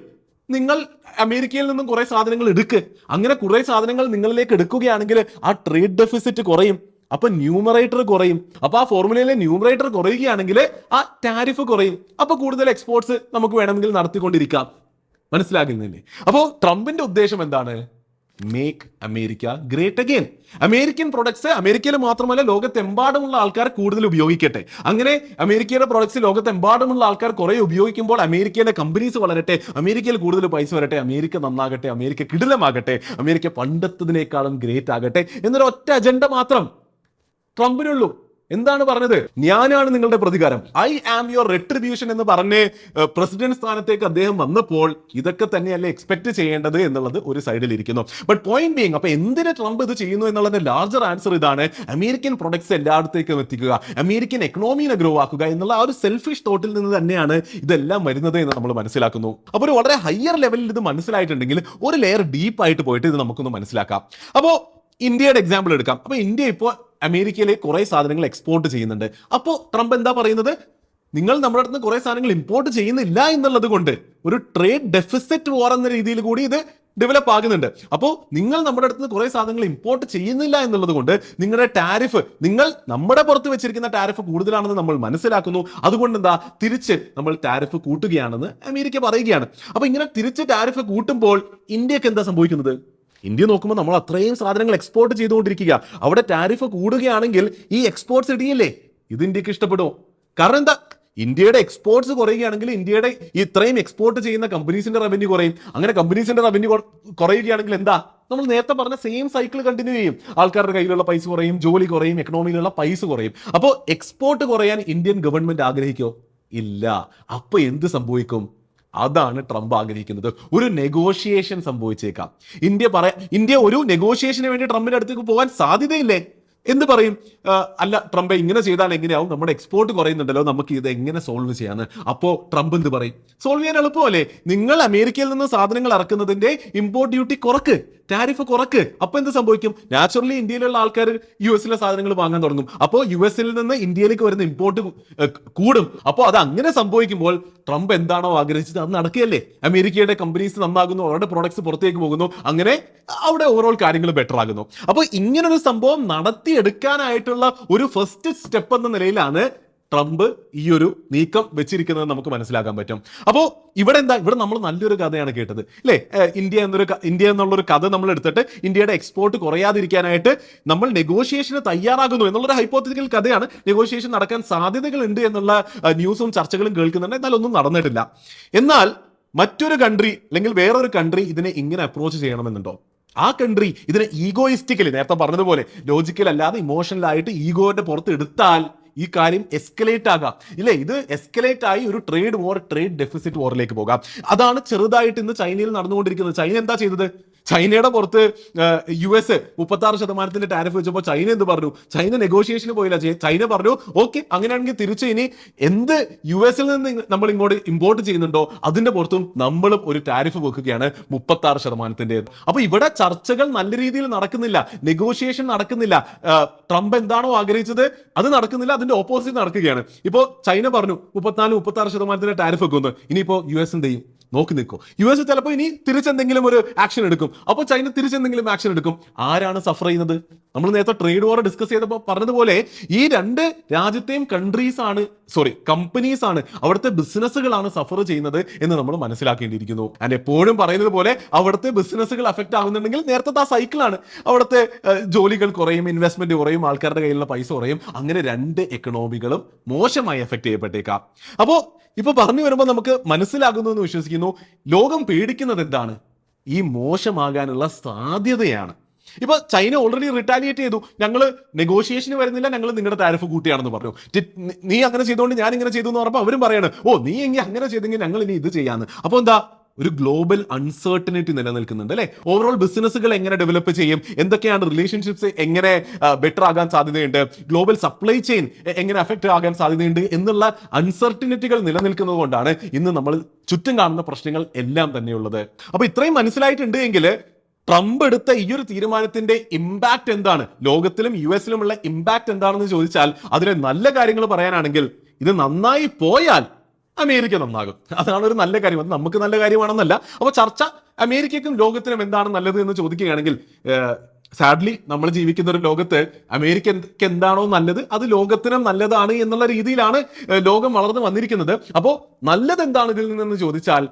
നിങ്ങൾ അമേരിക്കയിൽ നിന്നും കുറെ സാധനങ്ങൾ എടുക്ക്. അങ്ങനെ കുറെ സാധനങ്ങൾ നിങ്ങളിലേക്ക് എടുക്കുകയാണെങ്കിൽ ആ ട്രേഡ് ഡെഫിസിറ്റ് കുറയും. അപ്പൊ ന്യൂമറേറ്റർ കുറയും. അപ്പൊ ആ ഫോർമുലയിലെ ന്യൂമറേറ്റർ കുറയുകയാണെങ്കിൽ ആ ടാരിഫ് കുറയും. അപ്പൊ കൂടുതൽ എക്സ്പോർട്സ് നമുക്ക് വേണമെങ്കിൽ നടത്തിക്കൊണ്ടിരിക്കാം. മനസ്സിലാകുന്നില്ലേ? അപ്പോ ട്രംപിന്റെ ഉദ്ദേശം എന്താണ്? Make America great again. American products അമേരിക്കയിൽ മാത്രമല്ല ലോകത്തെമ്പാടുമുള്ള ആൾക്കാർ കൂടുതൽ ഉപയോഗിക്കട്ടെ. അങ്ങനെ അമേരിക്കയുടെ പ്രൊഡക്ട്സ് ലോകത്തെമ്പാടുമുള്ള ആൾക്കാർ കുറെ ഉപയോഗിക്കുമ്പോൾ അമേരിക്കയിലെ കമ്പനീസ് വളരട്ടെ, അമേരിക്കയിൽ കൂടുതൽ പൈസ വരട്ടെ, അമേരിക്ക നന്നാകട്ടെ, അമേരിക്ക കിടിലമാകട്ടെ, അമേരിക്ക പണ്ടത്തതിനേക്കാളും ഗ്രേറ്റ് ആകട്ടെ എന്നൊരു ഒറ്റ അജണ്ട മാത്രം ട്രംപിനുള്ളൂ. എന്താണ് പറഞ്ഞത്? ഞാനാണ് നിങ്ങളുടെ പ്രതികാരം, ഐ ആം യുവർ റെട്രിബ്യൂഷൻ എന്ന് പറഞ്ഞ് പ്രസിഡന്റ് സ്ഥാനത്തേക്ക് അദ്ദേഹം വന്നപ്പോൾ ഇതൊക്കെ തന്നെയല്ലേ എക്സ്പെക്ട് ചെയ്യേണ്ടത് എന്നുള്ളത് ഒരു സൈഡിൽ ഇരിക്കുന്നു. ബട്ട് പോയിന്റ് ബീങ്, അപ്പൊ എന്തിന് ട്രംപ് ഇത് ചെയ്യുന്നു എന്നുള്ളതിന്റെ ലാർജർ ആൻസർ ഇതാണ്: അമേരിക്കൻ പ്രൊഡക്ട്സ് എല്ലായിടത്തേക്കും എത്തിക്കുക, അമേരിക്കൻ എക്കണോമിനെ ഗ്രോ ആക്കുക എന്നുള്ള ആ ഒരു സെൽഫിഷ് തോട്ടിൽ നിന്ന് തന്നെയാണ് ഇതെല്ലാം വരുന്നത് എന്ന് നമ്മൾ മനസ്സിലാക്കുന്നു. അപ്പോൾ ഒരു വളരെ ഹയർ ലെവലിൽ ഇത് മനസ്സിലായിട്ടുണ്ടെങ്കിൽ ഒരു ലെയർ ഡീപ്പായിട്ട് പോയിട്ട് ഇത് നമുക്കൊന്ന് മനസ്സിലാക്കാം. അപ്പോൾ ഇന്ത്യയുടെ എക്സാമ്പിൾ എടുക്കാം. അപ്പൊ ഇന്ത്യ ഇപ്പോൾ അമേരിക്കയിലേക്ക് കുറെ സാധനങ്ങൾ എക്സ്പോർട്ട് ചെയ്യുന്നുണ്ട്. അപ്പോൾ ട്രംപ് എന്താ പറയുന്നത്? നിങ്ങൾ നമ്മുടെ അടുത്ത് കുറെ സാധനങ്ങൾ ഇമ്പോർട്ട് ചെയ്യുന്നില്ല എന്നുള്ളത് കൊണ്ട് ഒരു ട്രേഡ് ഡെഫിസിറ്റ് വാർ എന്ന രീതിയിൽ കൂടി ഇത് ഡെവലപ്പ് ആകുന്നുണ്ട്. അപ്പോൾ നിങ്ങൾ നമ്മുടെ അടുത്ത് കുറെ സാധനങ്ങൾ ഇമ്പോർട്ട് ചെയ്യുന്നില്ല എന്നുള്ളത് കൊണ്ട് നിങ്ങളുടെ ടാരിഫ്, നിങ്ങൾ നമ്മുടെ പുറത്ത് വെച്ചിരിക്കുന്ന ടാരിഫ് കൂടുതലാണെന്ന് നമ്മൾ മനസ്സിലാക്കുന്നു. അതുകൊണ്ട് എന്താ, തിരിച്ച് നമ്മൾ ടാരിഫ് കൂട്ടുകയാണെന്ന് അമേരിക്ക പറയുകയാണ്. അപ്പൊ ഇങ്ങനെ തിരിച്ച് ടാരിഫ് കൂട്ടുമ്പോൾ ഇന്ത്യക്ക് എന്താ സംഭവിക്കുന്നത്? ഇന്ത്യ നോക്കുമ്പോൾ നമ്മൾ അത്രയും സാധനങ്ങൾ എക്സ്പോർട്ട് ചെയ്തുകൊണ്ടിരിക്കുക. അവിടെ ടാരിഫ് കൂടുകയാണെങ്കിൽ ഈ എക്സ്പോർട്ട്സ് ഇടിയല്ലേ? ഇത് ഇന്ത്യക്ക് ഇഷ്ടപ്പെടുമോ? കാരണം എന്താ, ഇന്ത്യയുടെ എക്സ്പോർട്സ് കുറയുകയാണെങ്കിൽ ഇന്ത്യയുടെ ഇത്രയും എക്സ്പോർട്ട് ചെയ്യുന്ന കമ്പനീസിന്റെ റവന്യൂ കുറയും. അങ്ങനെ കമ്പനീസിന്റെ റവന്യൂ കുറയുകയാണെങ്കിൽ എന്താ, നമ്മൾ നേരത്തെ പറഞ്ഞ സെയിം സൈക്കിൾ കണ്ടിന്യൂ ചെയ്യും. ആൾക്കാരുടെ കയ്യിലുള്ള പൈസ കുറയും, ജോലി കുറയും, എക്കണോമിയിലുള്ള പൈസ കുറയും. അപ്പോൾ എക്സ്പോർട്ട് കുറയാൻ ഇന്ത്യൻ ഗവൺമെന്റ് ആഗ്രഹിക്കോ? ഇല്ല. അപ്പൊ എന്ത് സംഭവിക്കും? അതാണ് ട്രംപ് ആഗ്രഹിക്കുന്നത്. ഒരു നെഗോഷിയേഷൻ സംഭവിച്ചേക്കാം. ഇന്ത്യ ഒരു നെഗോഷിയേഷന് വേണ്ടി ട്രംപിന്റെ അടുത്തേക്ക് പോകാൻ സാധ്യതയില്ലേ? എന്ത് പറയും? അല്ല ട്രംപ് ഇങ്ങനെ ചെയ്താൽ എങ്ങനെയാവും, നമ്മുടെ എക്സ്പോർട്ട് കുറയുന്നുണ്ടല്ലോ, നമുക്ക് ഇത് എങ്ങനെ സോൾവ് ചെയ്യാന്ന്. അപ്പോൾ ട്രംപ് എന്ത് പറയും? സോൾവ് ചെയ്യാൻ എളുപ്പമല്ലേ? നിങ്ങൾ അമേരിക്കയിൽ നിന്ന് സാധനങ്ങൾ ഇറക്കുന്നതിന്റെ ഇമ്പോർട്ട് ഡ്യൂട്ടി കുറക്ക്, ടാരിഫ് കുറക്ക്. അപ്പൊ എന്ത് സംഭവിക്കും? നാച്ചുറലി ഇന്ത്യയിലുള്ള ആൾക്കാർ US സാധനങ്ങൾ വാങ്ങാൻ തുടങ്ങും. അപ്പോൾ US നിന്ന് ഇന്ത്യയിലേക്ക് വരുന്ന ഇമ്പോർട്ട് കൂടും. അപ്പോൾ അത് അങ്ങനെ സംഭവിക്കുമ്പോൾ ട്രംപ് എന്താണോ ആഗ്രഹിച്ചത് അത് നടക്കുകയല്ലേ? അമേരിക്കയുടെ കമ്പനീസ് നന്നാകുന്നു, അവരുടെ പ്രോഡക്ട്സ് പുറത്തേക്ക് പോകുന്നു, അങ്ങനെ അവിടെ ഓവറോൾ കാര്യങ്ങൾ ബെറ്റർ ആകുന്നു. അപ്പോൾ ഇങ്ങനൊരു സംഭവം നടത്തിയെടുക്കാനായിട്ടുള്ള ഒരു ഫസ്റ്റ് സ്റ്റെപ്പ് എന്ന നിലയിലാണ് ട്രംപ് ഈ ഒരു നീക്കം വെച്ചിരിക്കുന്നത് നമുക്ക് മനസ്സിലാക്കാൻ പറ്റും. അപ്പോൾ ഇവിടെ എന്താ, ഇവിടെ നമ്മൾ നല്ലൊരു കഥയാണ് കേട്ടത് അല്ലേ? ഇന്ത്യ എന്നുള്ളൊരു കഥ നമ്മൾ എടുത്തിട്ട് ഇന്ത്യയുടെ എക്സ്പോർട്ട് കുറയാതിരിക്കാനായിട്ട് നമ്മൾ നെഗോഷിയേഷന് തയ്യാറാകുന്നു എന്നുള്ളൊരു ഹൈപ്പോത്തറ്റിക്കൽ കഥയാണ്. നെഗോഷിയേഷൻ നടക്കാൻ സാധ്യതകളുണ്ട് എന്നുള്ള ന്യൂസും ചർച്ചകളും കേൾക്കുന്നുണ്ട്. എന്നാൽ ഒന്നും നടന്നിട്ടില്ല. എന്നാൽ മറ്റൊരു കൺട്രി അല്ലെങ്കിൽ വേറൊരു കൺട്രി ഇതിനെ ഇങ്ങനെ അപ്രോച്ച് ചെയ്യണമെന്നുണ്ടോ? ആ കൺട്രി ഇതിനെ ഈഗോയിസ്റ്റിക്കലി, നേരത്തെ പറഞ്ഞതുപോലെ ലോജിക്കൽ അല്ലാതെ ഇമോഷണൽ ആയിട്ട് ഈഗോയുടെ പുറത്ത് എടുത്താൽ ഈ കാര്യം എസ്കലേറ്റ് ആകാം ഇല്ലേ? ഇത് എസ്കലേറ്റ് ആയി ഒരു ട്രേഡ് വാർ, ട്രേഡ് ഡെഫിസിറ്റ് വാറിലേക്ക് പോകാം. അതാണ് ചെറുതായിട്ട് ഇന്ന് ചൈനയിൽ നടന്നുകൊണ്ടിരിക്കുന്നത്. ചൈന എന്താ ചെയ്തത്? ചൈനയുടെ പുറത്ത് US 36% ടാരിഫ് വെച്ചപ്പോൾ ചൈന എന്ത് പറഞ്ഞു? ചൈന നെഗോഷിയേഷന് പോയില്ല. ചൈന പറഞ്ഞു ഓക്കെ, അങ്ങനെയാണെങ്കിൽ തിരിച്ച് ഇനി എന്ത് US നിന്ന് നമ്മൾ ഇങ്ങോട്ട് ഇമ്പോർട്ട് ചെയ്യുന്നുണ്ടോ അതിന്റെ പുറത്തും നമ്മളും ഒരു ടാരിഫ് വെക്കുകയാണ് 36%. അപ്പൊ ഇവിടെ ചർച്ചകൾ നല്ല രീതിയിൽ നടക്കുന്നില്ല, നെഗോഷിയേഷൻ നടക്കുന്നില്ല. ട്രംപ് എന്താണോ ആഗ്രഹിച്ചത് അത് നടക്കുന്നില്ല, അതിന്റെ ഓപ്പോസിറ്റ് നടക്കുകയാണ്. ഇപ്പോ ചൈന പറഞ്ഞു 34-36% ടാരിഫ് വെക്കുന്നു. ഇനിയിപ്പോ US എന്ത് ചെയ്യും? നോക്കി നിൽക്കും. US ചിലപ്പോൾ ഇനി തിരിച്ചെന്തെങ്കിലും ഒരു ആക്ഷൻ എടുക്കും. അപ്പോൾ ചൈന തിരിച്ചെന്തെങ്കിലും ആക്ഷൻ എടുക്കും. ആരാണ് സഫർ ചെയ്യുന്നത്? നമ്മൾ നേരത്തെ ട്രേഡ് വാർ ഡിസ്കസ് ചെയ്തപ്പോൾ പറഞ്ഞതുപോലെ ഈ രണ്ട് രാജ്യത്തെയും കമ്പനീസ് ആണ്, അവിടുത്തെ ബിസിനസ്സുകളാണ് സഫർ ചെയ്യുന്നത് എന്ന് നമ്മൾ മനസ്സിലാക്കേണ്ടിയിരിക്കുന്നു. ആൻഡ് എപ്പോഴും പറയുന്നത് പോലെ അവിടുത്തെ ബിസിനസ്സുകൾ അഫക്റ്റ് ആകുന്നുണ്ടെങ്കിൽ നേരത്തെ ആ സൈക്കിളാണ്. അവിടുത്തെ ജോലികൾ കുറയും, ഇൻവെസ്റ്റ്മെന്റ് കുറയും, ആൾക്കാരുടെ കയ്യിലുള്ള പൈസ കുറയും. അങ്ങനെ രണ്ട് എക്കണോമികളും മോശമായി എഫക്ട് ചെയ്യപ്പെട്ടേക്കാം. അപ്പോൾ ഇപ്പൊ പറഞ്ഞു വരുമ്പോൾ നമുക്ക് മനസ്സിലാകുന്നു എന്ന് വിശ്വസിക്കുന്നു. ലോകം പേടിക്കുന്നത് എന്താണ്? ഈ മോശമാകാനുള്ള സാധ്യതയാണ്. ഇപ്പൊ ചൈന ഓൾറെഡി റിട്ടാലിയേറ്റ് ചെയ്തു. ഞങ്ങൾ നെഗോഷിയേഷന് വരുന്നില്ല, ഞങ്ങൾ നിങ്ങളുടെ ടാരിഫ് കൂട്ടിയാണെന്ന് പറഞ്ഞു. നീ അങ്ങനെ ചെയ്തുകൊണ്ട് ഞാൻ ഇങ്ങനെ ചെയ്തു എന്ന് പറഞ്ഞപ്പോൾ അവരും പറയാണ്, ഓ നീ എങ്കിൽ അങ്ങനെ ചെയ്തെങ്കിൽ ഞങ്ങൾ ഇനി ഇത് ചെയ്യാന്ന്. അപ്പോൾ എന്താ, ഒരു ഗ്ലോബൽ അൺസർട്ടനിറ്റി നിലനിൽക്കുന്നുണ്ട് അല്ലെ. ഓവറോൾ ബിസിനസ്സുകൾ എങ്ങനെ ഡെവലപ്പ് ചെയ്യും, എന്തൊക്കെയാണ് റിലേഷൻഷിപ്സ് എങ്ങനെ ബെറ്റർ ആകാൻ സാധ്യതയുണ്ട്, ഗ്ലോബൽ സപ്ലൈ ചെയിൻ എങ്ങനെ അഫക്റ്റ് ആകാൻ സാധ്യതയുണ്ട് എന്നുള്ള അൺസർട്ടനിറ്റികൾ നിലനിൽക്കുന്നത് കൊണ്ടാണ് ഇന്ന് നമ്മൾ ചുറ്റും കാണുന്ന പ്രശ്നങ്ങൾ എല്ലാം തന്നെയുള്ളത്. അപ്പൊ ഇത്രയും മനസ്സിലായിട്ടുണ്ട് എങ്കിൽ ട്രംപ് എടുത്ത ഈ ഒരു തീരുമാനത്തിന്റെ ഇമ്പാക്ട് എന്താണ്, ലോകത്തിലും US-ലുമുള്ള ഇമ്പാക്ട് എന്താണെന്ന് ചോദിച്ചാൽ അതിലെ നല്ല കാര്യങ്ങൾ പറയാനാണെങ്കിൽ ഇത് നന്നായി പോയാൽ അമേരിക്ക നന്നാകും. അതാണ് ഒരു നല്ല കാര്യം. അത് നമുക്ക് നല്ല കാര്യമാണെന്നല്ല. അപ്പോൾ ചർച്ച അമേരിക്കയ്ക്കും ലോകത്തിനും എന്താണ് നല്ലത് എന്ന് ചോദിക്കുകയാണെങ്കിൽ സാഡ്ലി നമ്മൾ ജീവിക്കുന്ന ഒരു ലോകത്ത് അമേരിക്കയ്ക്ക് എന്താണോ നല്ലത് അത് ലോകത്തിനും നല്ലതാണ് എന്നുള്ള രീതിയിലാണ് ലോകം വളർന്നു വന്നിരിക്കുന്നത്. അപ്പോൾ നല്ലത് എന്താണ് ഇതിൽ നിന്നെന്ന് ചോദിച്ചാൽ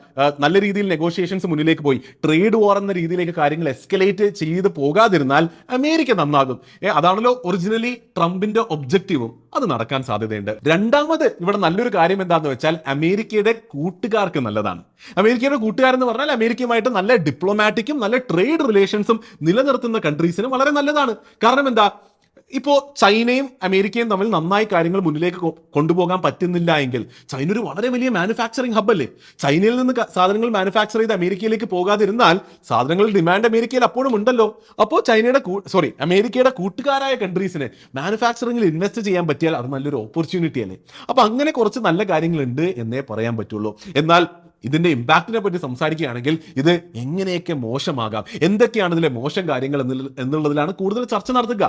നല്ല രീതിയിൽ നെഗോഷിയേഷൻസ് മുന്നിലേക്ക് പോയി ട്രേഡ് വാർ എന്ന രീതിയിലേക്ക് കാര്യങ്ങൾ എസ്കലേറ്റ് ചെയ്ത് പോകാതിരുന്നാൽ അമേരിക്ക നന്നാകും. അതാണല്ലോ ഒറിജിനലി ട്രംപിന്റെ ഒബ്ജക്റ്റീവും. അത് നടക്കാൻ സാധ്യതയുണ്ട്. രണ്ടാമത് ഇവിടെ നല്ലൊരു കാര്യം എന്താന്ന് വെച്ചാൽ അമേരിക്കയുടെ കൂട്ടുകാർക്ക് നല്ലതാണ്. അമേരിക്കയുടെ കൂട്ടുകാരെന്ന് പറഞ്ഞാൽ അമേരിക്കയുമായിട്ട് നല്ല ഡിപ്ലോമാറ്റിക്കും നല്ല ട്രേഡ് റിലേഷൻസും നിലനിർത്തുന്ന കൺട്രീസിന് വളരെ നല്ലതാണ്. കാരണം എന്താ, ഇപ്പോൾ ചൈനയും അമേരിക്കയും തമ്മിൽ നന്നായി കാര്യങ്ങൾ മുന്നിലേക്ക് കൊണ്ടുപോകാൻ പറ്റുന്നില്ല എങ്കിൽ ചൈന ഒരു വളരെ വലിയ മാനുഫാക്ചറിങ് ഹബ്ബല്ലേ. ചൈനയിൽ നിന്ന് സാധനങ്ങൾ മാനുഫാക്ചർ ചെയ്ത് അമേരിക്കയിലേക്ക് പോകാതിരുന്നാൽ സാധനങ്ങളുടെ ഡിമാൻഡ് അമേരിക്കയിൽ അപ്പോഴും ഉണ്ടല്ലോ. അപ്പോൾ അമേരിക്കയുടെ കൂട്ടുകാരായ കൺട്രീസിന് മാനുഫാക്ചറിംഗിൽ ഇൻവെസ്റ്റ് ചെയ്യാൻ പറ്റിയാൽ അത് നല്ലൊരു ഓപ്പർച്യൂണിറ്റി അല്ലേ. അപ്പൊ അങ്ങനെ കുറച്ച് നല്ല കാര്യങ്ങളുണ്ട് എന്നേ പറയാൻ പറ്റുള്ളൂ. എന്നാൽ ഇതിന്റെ ഇമ്പാക്റ്റിനെ പറ്റി സംസാരിക്കുകയാണെങ്കിൽ ഇത് എങ്ങനെയൊക്കെ മോശമാകാം, എന്തൊക്കെയാണ് ഇതിലെ മോശം കാര്യങ്ങൾ എന്നുള്ളതിലാണ് കൂടുതൽ ചർച്ച നടത്തുക.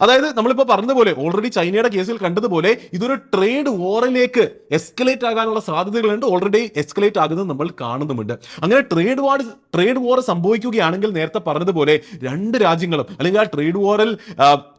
അതായത് നമ്മളിപ്പോൾ പറഞ്ഞതുപോലെ ഓൾറെഡി ചൈനയുടെ കേസിൽ കണ്ടതുപോലെ ഇതൊരു ട്രേഡ് വാറിലേക്ക് എസ്കലേറ്റ് ആകാനുള്ള സാധ്യതകളുണ്ട്. ഓൾറെഡി എസ്കലേറ്റ് ആകുന്നത് നമ്മൾ കാണുന്നുമുണ്ട്. അങ്ങനെ ട്രേഡ് വാർ സംഭവിക്കുകയാണെങ്കിൽ നേരത്തെ പറഞ്ഞതുപോലെ രണ്ട് രാജ്യങ്ങളും അല്ലെങ്കിൽ ആ ട്രേഡ് വാറിൽ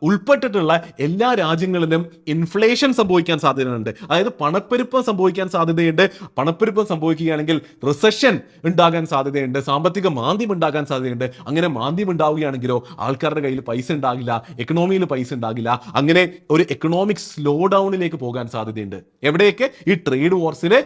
ഉൾപ്പെട്ടിട്ടുള്ള എല്ലാ രാജ്യങ്ങളിലും ഇൻഫ്ലേഷൻ സംഭവിക്കാൻ സാധ്യതയുണ്ട്. അതായത് പണപ്പെരുപ്പം സംഭവിക്കാൻ സാധ്യതയുണ്ട്. പണപ്പെരുപ്പം സംഭവിക്കുകയാണെങ്കിൽ റിസഷൻ ഉണ്ടാകാൻ സാധ്യതയുണ്ട്, സാമ്പത്തിക മാന്ദ്യം ഉണ്ടാകാൻ സാധ്യതയുണ്ട്. അങ്ങനെ മാന്ദ്യം ഉണ്ടാവുകയാണെങ്കിലോ ആൾക്കാരുടെ കയ്യിൽ പൈസ ഉണ്ടാകില്ല, എക്കണോമിയിൽ പൈസ ഉണ്ടാകില്ല. അങ്ങനെ ഒരു എക്കണോമിക് സ്ലോ ഡൗണിലേക്ക് പോകാൻ സാധ്യതയുണ്ട്. എവിടെയൊക്കെ ഈ ട്രേഡ് വാർസിലെ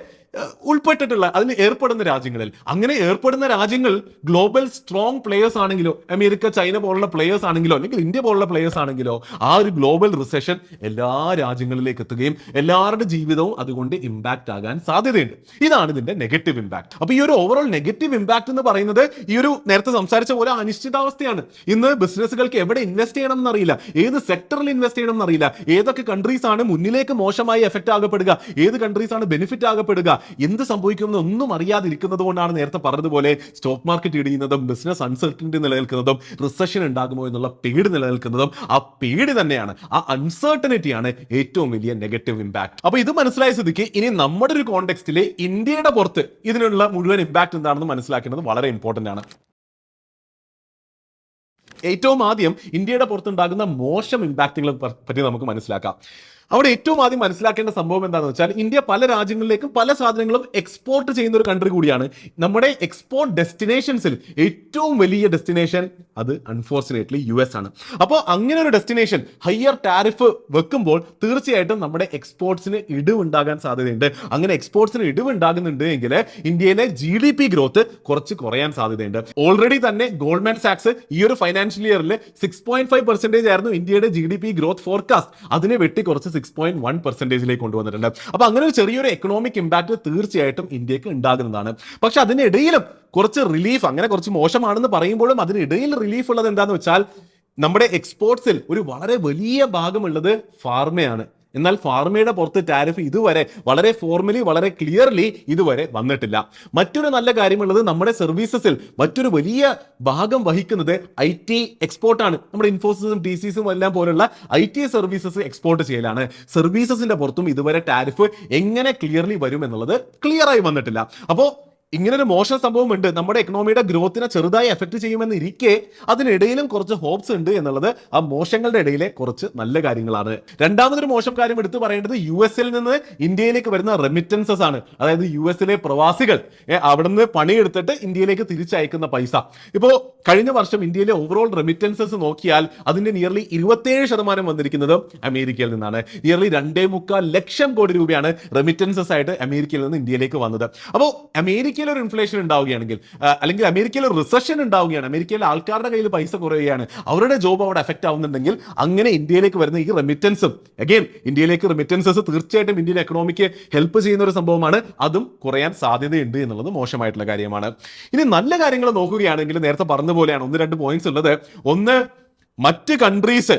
ഉൾപ്പെട്ടിട്ടുള്ള അതിൽ ഏർപ്പെടുന്ന രാജ്യങ്ങളിൽ. അങ്ങനെ ഏർപ്പെടുന്ന രാജ്യങ്ങൾ ഗ്ലോബൽ സ്ട്രോങ് പ്ലേയേഴ്സ് ആണെങ്കിലോ അമേരിക്ക ചൈന പോലുള്ള പ്ലേയേഴ്സ് ആണെങ്കിലോ അല്ലെങ്കിൽ ഇന്ത്യ പോലുള്ള പ്ലേയേഴ്സ് ആണെങ്കിലോ ആ ഒരു ഗ്ലോബൽ റിസഷൻ എല്ലാ രാജ്യങ്ങളിലേക്ക് എത്തുകയും എല്ലാവരുടെ ജീവിതവും അതുകൊണ്ട് ഇമ്പാക്ട് ആകാൻ സാധ്യതയുണ്ട്. ഇതാണ് ഇതിന്റെ നെഗറ്റീവ് ഇമ്പാക്ട്. അപ്പൊ ഈ ഒരു ഓവറോൾ നെഗറ്റീവ് ഇമ്പാക്ട് എന്ന് പറയുന്നത് ഈ ഒരു നേരത്തെ സംസാരിച്ച പോലെ അനിശ്ചിതാവസ്ഥയാണ്. ഇന്ന് ബിസിനസ്സുകൾക്ക് എവിടെ ഇൻവെസ്റ്റ് ചെയ്യണം എന്നറിയില്ല, ഏത് സെക്ടറിൽ ഇൻവെസ്റ്റ് ചെയ്യണം എന്നറിയില്ല, ഏതൊക്കെ കൺട്രീസ് ആണ് മുന്നിലേക്ക് മോശമായി എഫക്ട് ആകപ്പെടുക, ഏത് കൺട്രീസ് ആണ് ബെനിഫിറ്റ് ആകപ്പെടുക, എന്ത് സംഭവിക്കുമെന്ന് ഒന്നും അറിയാതിരിക്കുന്നത് കൊണ്ടാണ് നേരത്തെ പറഞ്ഞതുപോലെ സ്റ്റോക്ക് മാർക്കറ്റ് ഇടിയുന്നതും ബിസിനസ് അൺസർട്ടനിറ്റി നിലനിൽക്കുന്നതും റിസഷൻ ഉണ്ടാകുമോ എന്നുള്ള പേടി നിലനിൽക്കുന്നതും. ആ പേടി തന്നെയാണ്, ആ അൺസർട്ടനിറ്റിയാണ് ഏറ്റവും വലിയ നെഗറ്റീവ് ഇമ്പാക്ട്. അപ്പൊ ഇത് മനസ്സിലായ സ്ഥിതിക്ക് ഇനി നമ്മുടെ ഒരു കോണ്ടെക്സ്റ്റില് ഇന്ത്യയുടെ പുറത്ത് ഇതിനുള്ള മുഴുവൻ ഇമ്പാക്ട് എന്താണെന്ന് മനസ്സിലാക്കുന്നത് വളരെ ഇമ്പോർട്ടന്റ് ആണ്. ഏറ്റവും ആദ്യം ഇന്ത്യയുടെ പുറത്തുണ്ടാകുന്ന മോശം ഇമ്പാക്റ്റുകളെ പറ്റി നമുക്ക് മനസ്സിലാക്കാം. അവിടെ ഏറ്റവും ആദ്യം മനസ്സിലാക്കേണ്ട സംഭവം എന്താണെന്ന് വെച്ചാൽ ഇന്ത്യ പല രാജ്യങ്ങളിലേക്കും പല സാധനങ്ങളും എക്സ്പോർട്ട് ചെയ്യുന്ന ഒരു കൺട്രി കൂടിയാണ്. നമ്മുടെ എക്സ്പോർട്ട് ഡെസ്റ്റിനേഷൻസിൽ ഏറ്റവും വലിയ ഡെസ്റ്റിനേഷൻ അത് അൺഫോർച്ചുനേറ്റ്ലി US ആണ്. അപ്പോൾ അങ്ങനെ ഒരു ഡെസ്റ്റിനേഷൻ ഹയർ ടാരിഫ് വെക്കുമ്പോൾ തീർച്ചയായിട്ടും നമ്മുടെ എക്സ്പോർട്സിന് ഇടിവുണ്ടാകാൻ സാധ്യതയുണ്ട്. അങ്ങനെ എക്സ്പോർട്സിന് ഇടിവുണ്ടാകുന്നുണ്ട് എങ്കിൽ ഇന്ത്യയിലെ GDP ഗ്രോത്ത് കുറച്ച് കുറയാൻ സാധ്യതയുണ്ട്. ഓൾറെഡി തന്നെ ഗോൾഡ്മാൻ സാക്സ് ഈ ഒരു ഫൈനാൻഷ്യൽ ഇയറിൽ 6.5% ആയിരുന്നു ഇന്ത്യയുടെ GDP ഗ്രോത്ത് ഫോർകാസ്റ്റ്. അതിനെ വെട്ടി കുറച്ച് 6.1% കൊണ്ടുവന്നിട്ടുണ്ട്. അപ്പൊ അങ്ങനെ ഒരു ചെറിയൊരു എക്കണോമിക് ഇമ്പാക്ട് തീർച്ചയായിട്ടും ഇന്ത്യക്ക് ഉണ്ടാകുന്നതാണ്. പക്ഷെ അതിനിടയിലും കുറച്ച് റിലീഫ്, അങ്ങനെ കുറച്ച് മോശമാണെന്ന് പറയുമ്പോഴും അതിനിടയിൽ റിലീഫ് ഉള്ളത് എന്താണെന്ന് വെച്ചാൽ നമ്മുടെ എക്സ്പോർട്സിൽ ഒരു വളരെ വലിയ ഭാഗമുള്ളത് ഫാർമയാണ്. എന്നാൽ ഫാർമയുടെ പുറത്ത് ടാരിഫ് ഇതുവരെ വളരെ ഫോർമലി വളരെ ക്ലിയർലി ഇതുവരെ വന്നിട്ടില്ല. മറ്റൊരു നല്ല കാര്യമുള്ളത് നമ്മുടെ സർവീസസിൽ മറ്റൊരു വലിയ ഭാഗം വഹിക്കുന്നത് IT എക്സ്പോർട്ടാണ്. നമ്മുടെ ഇൻഫോസിസും TCSും എല്ലാം പോലുള്ള IT സർവീസസ് എക്സ്പോർട്ട് ചെയ്യലാണ്. സർവീസസിന്റെ പുറത്തും ഇതുവരെ ടാരിഫ് എങ്ങനെ ക്ലിയർലി വരും എന്നുള്ളത് ക്ലിയർ ആയി വന്നിട്ടില്ല. അപ്പോൾ ഇങ്ങനൊരു മോശം സംഭവം ഉണ്ട്, നമ്മുടെ എക്കണോമിയുടെ ഗ്രോത്തിനെ ചെറുതായി എഫക്ട് ചെയ്യുമെന്ന് ഇരിക്കെ അതിനിടയിലും കുറച്ച് ഹോപ്സ് ഉണ്ട് എന്നുള്ളത് ആ മോശങ്ങളുടെ ഇടയിലെ കുറച്ച് നല്ല കാര്യങ്ങളാണ്. രണ്ടാമതൊരു മോശം കാര്യം എടുത്തു പറയേണ്ടത് US-ൽ നിന്ന് ഇന്ത്യയിലേക്ക് വരുന്ന റെമിറ്റൻസസ് ആണ്. അതായത് US-ലെ പ്രവാസികൾ അവിടെ നിന്ന് പണിയെടുത്തിട്ട് ഇന്ത്യയിലേക്ക് തിരിച്ചയക്കുന്ന പൈസ. ഇപ്പോൾ കഴിഞ്ഞ വർഷം ഇന്ത്യയിലെ ഓവറോൾ റെമിറ്റൻസസ് നോക്കിയാൽ അതിന്റെ നിയർലി 27% വന്നിരിക്കുന്നത് അമേരിക്കയിൽ നിന്നാണ്. നിയർലി 2.25 ലക്ഷം കോടി രൂപയാണ് റെമിറ്റൻസസ് ആയിട്ട് അമേരിക്കയിൽ നിന്ന് ഇന്ത്യയിലേക്ക് വന്നത്. അപ്പോൾ അമേരിക്ക അമേരിക്കയിൽ ഒരു ഇൻഫ്ലേഷൻ ഉണ്ടാവുകയാണെങ്കിൽ, അല്ലെങ്കിൽ അമേരിക്കയിൽ ഒരു റിസഷൻ ഉണ്ടാവുകയാണ്, അമേരിക്കയിലെ ആൾക്കാരുടെ കയ്യിൽ പൈസ കുറയുകയാണ്, അവരുടെ ജോബ് അവിടെ എഫക്ട് ആവുന്നുണ്ടെങ്കിൽ അങ്ങനെ ഇന്ത്യയിലേക്ക് വരുന്ന ഈ റെമിറ്റൻസും, അഗെയിൻ ഇന്ത്യയിലേക്ക് റെമിറ്റൻസസ് തീർച്ചയായിട്ടും ഇന്ത്യൻ എക്കണോമിക്ക് ഹെൽപ്പ് ചെയ്യുന്ന ഒരു സംഭവമാണ്. അതും കുറയാൻ സാധ്യതയുണ്ട് എന്നുള്ളത് മോശമായിട്ടുള്ള കാര്യമാണ്. ഇനി നല്ല കാര്യങ്ങൾ നോക്കുകയാണെങ്കിൽ നേരത്തെ പറഞ്ഞ പോലെയാണ് 1-2 പോയിന്റ്സ് ഉള്ളത്. ഒന്ന്, മറ്റ് കൺട്രീസ്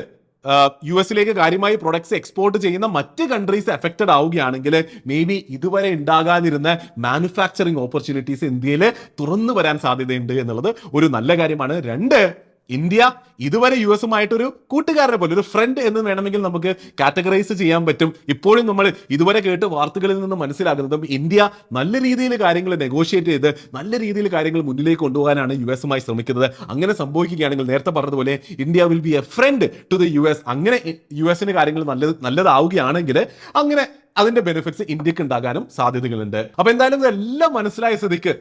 യു എസിലേക്ക് കാര്യമായി പ്രൊഡക്ട്സ് എക്സ്പോർട്ട് ചെയ്യുന്ന മറ്റ് കൺട്രീസ് എഫക്റ്റഡ് ആവുകയാണെങ്കിൽ മേ ബി ഇതുവരെ ഉണ്ടാകാതിരുന്ന മാനുഫാക്ചറിങ് ഓപ്പർച്യൂണിറ്റീസ് ഇന്ത്യയിൽ തുറന്നു വരാൻ സാധ്യതയുണ്ട് എന്നുള്ളത് ഒരു നല്ല കാര്യമാണ്. 2, ഇന്ത്യ ഇതുവരെ യു എസുമായിട്ടൊരു കൂട്ടുകാരനെ പോലെ, ഒരു ഫ്രണ്ട് എന്ന് വേണമെങ്കിൽ നമുക്ക് കാറ്റഗറൈസ് ചെയ്യാൻ പറ്റും. ഇപ്പോഴും നമ്മൾ ഇതുവരെ കേട്ട് വാർത്തകളിൽ നിന്ന് മനസ്സിലാകുന്നതും ഇന്ത്യ നല്ല രീതിയിൽ കാര്യങ്ങൾ നെഗോഷിയേറ്റ് ചെയ്ത് നല്ല രീതിയിൽ കാര്യങ്ങൾ മുന്നിലേക്ക് കൊണ്ടുപോകാനാണ് യു എസുമായി ശ്രമിക്കുന്നത്. അങ്ങനെ സംഭവിക്കുകയാണെങ്കിൽ നേരത്തെ പറഞ്ഞതുപോലെ India will be a friend to the U S. അങ്ങനെ യു എസിന് കാര്യങ്ങൾ നല്ലതാവുകയാണെങ്കിൽ അങ്ങനെ അതിന്റെ ബെനിഫിറ്റ്സ് ഇന്ത്യക്ക് ഉണ്ടാകാനും സാധ്യതകളുണ്ട്. അപ്പൊ എന്തായാലും ഇതെല്ലാം മനസ്സിലായ സ്ഥിതിക്ക്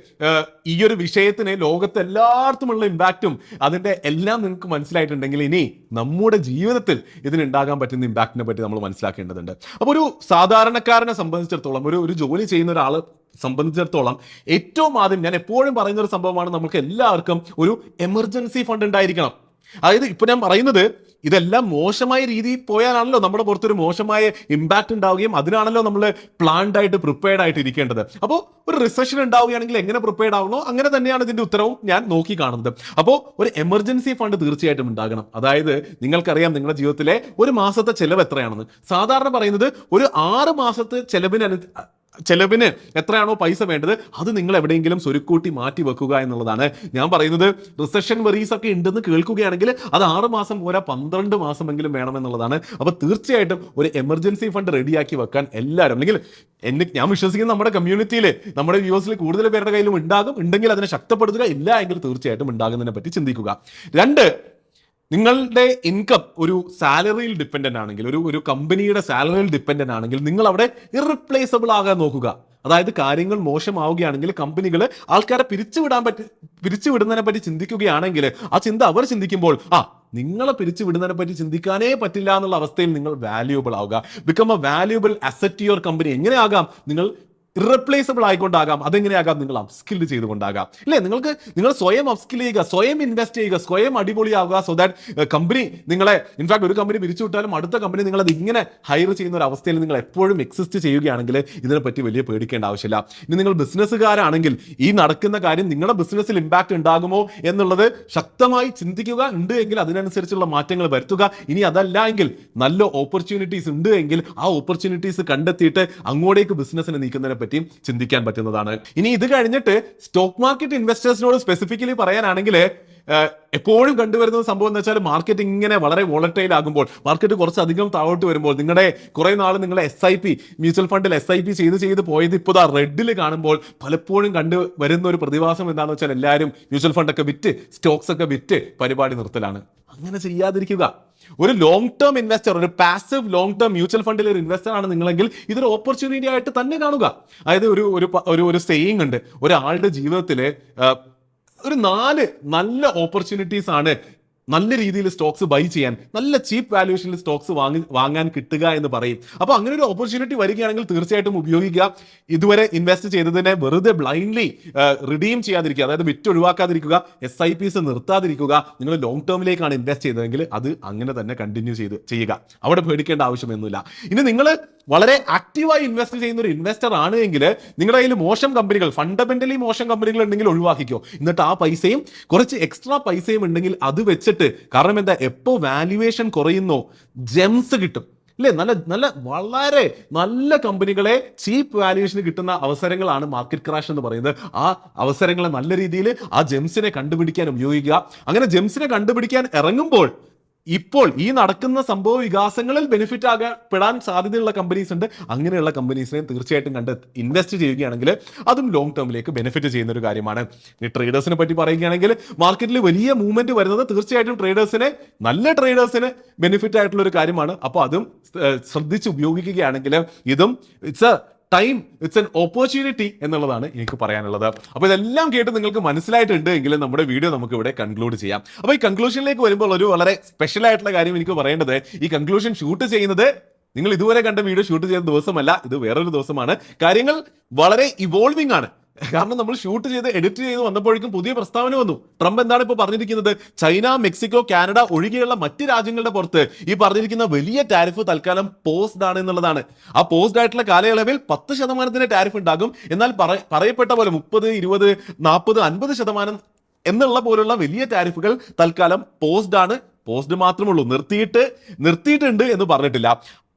ഈ ഒരു വിഷയത്തിന് ലോകത്ത് എല്ലായിടത്തുമുള്ള ഇമ്പാക്റ്റും അതിന്റെ എല്ലാം നിങ്ങൾക്ക് മനസ്സിലായിട്ടുണ്ടെങ്കിൽ ഇനി നമ്മുടെ ജീവിതത്തിൽ ഇതിനുണ്ടാകാൻ പറ്റുന്ന ഇമ്പാക്റ്റിനെ പറ്റി നമ്മൾ മനസ്സിലാക്കേണ്ടതുണ്ട്. അപ്പോൾ ഒരു സാധാരണക്കാരനെ സംബന്ധിച്ചിടത്തോളം, ഒരു ജോലി ചെയ്യുന്ന ഒരാളെ സംബന്ധിച്ചിടത്തോളം ഏറ്റവും ആദ്യം ഞാൻ എപ്പോഴും പറയുന്ന ഒരു സംഭവമാണ്, നമുക്ക് എല്ലാവർക്കും ഒരു എമർജൻസി ഫണ്ട് ഉണ്ടായിരിക്കണം. അതായത് ഇപ്പൊ ഞാൻ പറയുന്നത് ഇതെല്ലാം മോശമായ രീതിയിൽ പോയാലാണല്ലോ നമ്മുടെ പുറത്തൊരു മോശമായ ഇമ്പാക്ട് ഉണ്ടാവുകയും അതിനാണല്ലോ നമ്മൾ പ്ലാൻഡ് ആയിട്ട് പ്രിപ്പയർഡ് ആയിട്ട് ഇരിക്കേണ്ടത്. അപ്പോൾ ഒരു റിസഷൻ ഉണ്ടാവുകയാണെങ്കിൽ എങ്ങനെ പ്രിപ്പയർഡ് ആവണോ അങ്ങനെ തന്നെയാണ് ഇതിന്റെ ഉത്തരവും ഞാൻ നോക്കി കാണുന്നത്. അപ്പോൾ ഒരു എമർജൻസി ഫണ്ട് തീർച്ചയായിട്ടും ഉണ്ടാകണം. അതായത് നിങ്ങൾക്കറിയാം നിങ്ങളുടെ ജീവിതത്തിലെ ഒരു മാസത്തെ ചെലവ് എത്രയാണെന്ന്. സാധാരണ പറയുന്നത് ഒരു 6 മാസത്തെ ചെലവിന് എത്രയാണോ പൈസ വേണ്ടത് അത് നിങ്ങൾ എവിടെയെങ്കിലും സ്വരുക്കൂട്ടി മാറ്റി വെക്കുക എന്നുള്ളതാണ്. ഞാൻ പറയുന്നത് റിസഷൻ വെറീസ് ഒക്കെ ഉണ്ടെന്ന് കേൾക്കുകയാണെങ്കിൽ അത് 6 മാസം പോരാ 12 മാസമെങ്കിലും വേണമെന്നുള്ളതാണ്. അപ്പോൾ തീർച്ചയായിട്ടും ഒരു എമർജൻസി ഫണ്ട് റെഡിയാക്കി വെക്കാൻ എല്ലാവരും, അല്ലെങ്കിൽ ഞാൻ വിശ്വസിക്കുന്ന നമ്മുടെ കമ്മ്യൂണിറ്റിയിൽ നമ്മുടെ വ്യൂവേഴ്സിൽ കൂടുതൽ പേരുടെ കയ്യിലും ഉണ്ടെങ്കിൽ അതിനെ ശക്തപ്പെടുത്തുക, ഇല്ല എങ്കിൽ തീർച്ചയായിട്ടും ഉണ്ടാകുന്നതിനെ പറ്റി ചിന്തിക്കുക. 2, നിങ്ങളുടെ ഇൻകം ഒരു സാലറിയിൽ ഡിപ്പെൻഡന്റ് ആണെങ്കിൽ, ഒരു കമ്പനിയുടെ സാലറിയിൽ ഡിപ്പെൻഡന്റ് ആണെങ്കിൽ നിങ്ങൾ അവിടെ ഇറിപ്ലേസബിൾ ആകാൻ നോക്കുക. അതായത് കാര്യങ്ങൾ മോശമാവുകയാണെങ്കിൽ കമ്പനികൾ ആൾക്കാരെ പിരിച്ചുവിടുന്നതിനെ പറ്റി ചിന്തിക്കുകയാണെങ്കിൽ ആ ചിന്ത അവർ ചിന്തിക്കുമ്പോൾ നിങ്ങളെ പിരിച്ചുവിടുന്നതിനെ പറ്റി ചിന്തിക്കാനേ പറ്റില്ല എന്നുള്ള അവസ്ഥയിൽ നിങ്ങൾ വാല്യൂബിൾ ആവുക. Become a valuable asset your company. എങ്ങനെയാകാം? നിങ്ങൾ ഇറപ്ലേസബിൾ ആയിക്കൊണ്ടാകാം. അതെങ്ങനെയാകാം? നിങ്ങൾ അപ്സ്കിൽ ചെയ്തുകൊണ്ടാകാം. ഇല്ലേ? നിങ്ങൾ സ്വയം അപ്സ്കിൽ ചെയ്യുക, സ്വയം ഇൻവെസ്റ്റ് ചെയ്യുക, സ്വയം അടിപൊളിയാവുക. സോ ദാറ്റ് കമ്പനി നിങ്ങളെ, ഇൻഫാക്ട് ഒരു കമ്പനി പിരിച്ചുവിട്ടാലും അടുത്ത കമ്പനി നിങ്ങളത് ഇങ്ങനെ ഹയർ ചെയ്യുന്ന ഒരു അവസ്ഥയിൽ നിങ്ങൾ എപ്പോഴും എക്സിസ്റ്റ് ചെയ്യുകയാണെങ്കിൽ ഇതിനെപ്പറ്റി വലിയ പേടിക്കേണ്ട ആവശ്യമില്ല. ഇനി നിങ്ങൾ ബിസിനസ്സുകാരാണെങ്കിൽ ഈ നടക്കുന്ന കാര്യം നിങ്ങളുടെ ബിസിനസ്സിൽ ഇമ്പാക്ട് ഉണ്ടാകുമോ എന്നുള്ളത് ശക്തമായി ചിന്തിക്കുക. ഉണ്ട് എങ്കിൽ അതിനനുസരിച്ചുള്ള മാറ്റങ്ങൾ വരുത്തുക. ഇനി അതല്ല എങ്കിൽ നല്ല ഓപ്പർച്യൂണിറ്റീസ് ഉണ്ട് എങ്കിൽ ആ ഓപ്പർച്യൂണിറ്റീസ് കണ്ടെത്തിയിട്ട് അങ്ങോട്ടേക്ക് ബിസിനസ്സിനെ നീക്കുന്നതിനെ പറ്റിയും ചിന്തിക്കാൻ പറ്റുന്നതാണ്. ഇനി ഇത് കഴിഞ്ഞിട്ട് സ്റ്റോക്ക് മാർക്കറ്റ് ഇൻവെസ്റ്റേഴ്സിനോട് സ്പെസിഫിക്കലി പറയാനാണെങ്കിൽ എപ്പോഴും കണ്ടുവരുന്ന സംഭവം എന്ന് വെച്ചാൽ മാർക്കറ്റ് ഇങ്ങനെ വളരെ വോളറ്റൈൽ ആകുമ്പോൾ, മാർക്കറ്റ് കുറച്ചധികം താഴോട്ട് വരുമ്പോൾ, നിങ്ങളുടെ കുറെ നാൾ നിങ്ങൾ SIP മ്യൂച്വൽ ഫണ്ടിൽ SIP ചെയ്ത് പോയത് ഇപ്പോൾ റെഡിൽ കാണുമ്പോൾ പലപ്പോഴും കണ്ടുവരുന്ന ഒരു പ്രതിഭാസം എന്താണെന്ന് വെച്ചാൽ എല്ലാവരും മ്യൂച്വൽ ഫണ്ടൊക്കെ വിറ്റ്, സ്റ്റോക്സ് ഒക്കെ വിറ്റ് പരിപാടി നിർത്തലാണ്. അങ്ങനെ ചെയ്യാതിരിക്കുക. ഒരു ലോങ് ടേം ഇൻവെസ്റ്റർ, ഒരു പാസീവ് ലോങ് ടേം മ്യൂച്വൽ ഫണ്ടിൽ ഒരു ഇൻവെസ്റ്റർ ആണ് നിങ്ങളെങ്കിൽ ഇതൊരു ഓപ്പർച്യൂണിറ്റി ആയിട്ട് തന്നെ കാണുക. അതായത് ഒരു സെയിങ് ഉണ്ട്, ഒരാളുടെ ജീവിതത്തിൽ ഒരു 4 നല്ല ഓപ്പർച്യൂണിറ്റീസ് ആണ് നല്ല രീതിയിൽ സ്റ്റോക്സ് ബൈ ചെയ്യാൻ, നല്ല ചീപ്പ് വാല്യൂഷനിൽ സ്റ്റോക്സ് വാങ്ങാൻ കിട്ടുക എന്ന് പറയും. അപ്പോൾ അങ്ങനെ ഒരു ഓപ്പർച്യൂണിറ്റി വരികയാണെങ്കിൽ തീർച്ചയായിട്ടും ഉപയോഗിക്കുക. ഇതുവരെ ഇൻവെസ്റ്റ് ചെയ്തതിനെ വെറുതെ ബ്ലൈൻഡ്ലി റിഡീം ചെയ്യാതിരിക്കുക, അതായത് വിറ്റ് ഒഴിവാക്കാതിരിക്കുക, SIPs നിർത്താതിരിക്കുക. നിങ്ങൾ ലോങ് ടേമിലേക്കാണ് ഇൻവെസ്റ്റ് ചെയ്തതെങ്കിൽ അത് അങ്ങനെ തന്നെ കണ്ടിന്യൂ ചെയ്യുക. അവിടെ പേടിക്കേണ്ട ആവശ്യമൊന്നുമില്ല. ഇനി നിങ്ങൾ വളരെ ആക്റ്റീവായി ഇൻവെസ്റ്റ് ചെയ്യുന്ന ഒരു ഇൻവെസ്റ്റർ ആണ് എങ്കിൽ നിങ്ങളുടെ കയ്യിൽ മോശം കമ്പനികൾ, ഫണ്ടമെന്റലി മോശം കമ്പനികൾ ഉണ്ടെങ്കിൽ ഒഴിവാക്കിക്കോ. എന്നിട്ട് ആ പൈസയും കുറച്ച് എക്സ്ട്രാ പൈസയും ഉണ്ടെങ്കിൽ അത് വെച്ചിട്ട്, കാരണം എന്താ, എപ്പോ വാല്യുവേഷൻ കുറയുന്നോ ജെംസ് കിട്ടും. അല്ലേ? നല്ല വളരെ നല്ല കമ്പനികളെ ചീപ്പ് വാല്യുവേഷന് കിട്ടുന്ന അവസരങ്ങളാണ് മാർക്കറ്റ് ക്രാഷ് എന്ന് പറയുന്നത്. ആ അവസരങ്ങളെ നല്ല രീതിയിൽ ആ ജെംസിനെ കണ്ടുപിടിക്കാൻ ഉപയോഗിക്കുക. അങ്ങനെ ജെംസിനെ കണ്ടുപിടിക്കാൻ ഇറങ്ങുമ്പോൾ ഇപ്പോൾ ഈ നടക്കുന്ന സംഭവ വികാസങ്ങളിൽ ബെനിഫിറ്റ് ആകപ്പെടാൻ സാധ്യതയുള്ള കമ്പനീസ് ഉണ്ട്. അങ്ങനെയുള്ള കമ്പനീസിനെ തീർച്ചയായിട്ടും കണ്ട് ഇൻവെസ്റ്റ് ചെയ്യുകയാണെങ്കിൽ അതും ലോങ് ടേമിലേക്ക് ബെനിഫിറ്റ് ചെയ്യുന്ന ഒരു കാര്യമാണ്. ഈ ട്രേഡേഴ്സിനെ പറ്റി പറയുകയാണെങ്കിൽ മാർക്കറ്റിൽ വലിയ മൂവ്മെന്റ് വരുന്നത് തീർച്ചയായിട്ടും നല്ല ട്രേഡേഴ്സിന് ബെനിഫിറ്റ് ആയിട്ടുള്ള ഒരു കാര്യമാണ്. അപ്പോൾ അതും ശ്രദ്ധിച്ച് ഉപയോഗിക്കുകയാണെങ്കിൽ ഇതും ഇറ്റ്സ് എൻ ഓപ്പർച്യൂണിറ്റി എന്നുള്ളതാണ് എനിക്ക് പറയാനുള്ളത്. അപ്പോൾ ഇതെല്ലാം കേട്ട് നിങ്ങൾക്ക് മനസ്സിലായിട്ടുണ്ട് എങ്കിൽ നമ്മുടെ വീഡിയോ നമുക്ക് ഇവിടെ കൺക്ലൂഡ് ചെയ്യാം. അപ്പോൾ ഈ കൺക്ലൂഷനിലേക്ക് വരുമ്പോൾ ഒരു വളരെ സ്പെഷ്യൽ ആയിട്ടുള്ള കാര്യം എനിക്ക് പറയേണ്ടത്, ഈ കൺക്ലൂഷൻ ഷൂട്ട് ചെയ്യുന്നത് നിങ്ങൾ ഇതുവരെ കണ്ട വീഡിയോ ഷൂട്ട് ചെയ്യുന്ന ദിവസമല്ല, ഇത് വേറൊരു ദിവസമാണ്. കാര്യങ്ങൾ വളരെ ഇവോൾവിംഗ് ആണ്. കാരണം നമ്മൾ ഷൂട്ട് ചെയ്ത് എഡിറ്റ് ചെയ്ത് വന്നപ്പോഴേക്കും പുതിയ പ്രസ്താവന വന്നു. ട്രംപ് എന്താണ് ഇപ്പോൾ പറഞ്ഞിരിക്കുന്നത്? ചൈന, മെക്സിക്കോ, കാനഡ ഒഴികെയുള്ള മറ്റ് രാജ്യങ്ങളുടെ പുറത്ത് ഈ പറഞ്ഞിരിക്കുന്ന വലിയ ടാരിഫ് തൽക്കാലം പോസ്ഡ് ആണ് എന്നുള്ളതാണ്. ആ പോസ്ഡ് ആയിട്ടുള്ള കാലയളവിൽ 10% ടാരിഫ് ഉണ്ടാകും. എന്നാൽ പറയപ്പെട്ട പോലെ 30, 20, 40, 50% എന്നുള്ള പോലുള്ള വലിയ ടാരിഫുകൾ തൽക്കാലം പോസ്ഡ് ആണ്. പോസ്ഡ് മാത്രമുള്ളൂ, നിർത്തിയിട്ടുണ്ട് എന്ന് പറഞ്ഞിട്ടില്ല.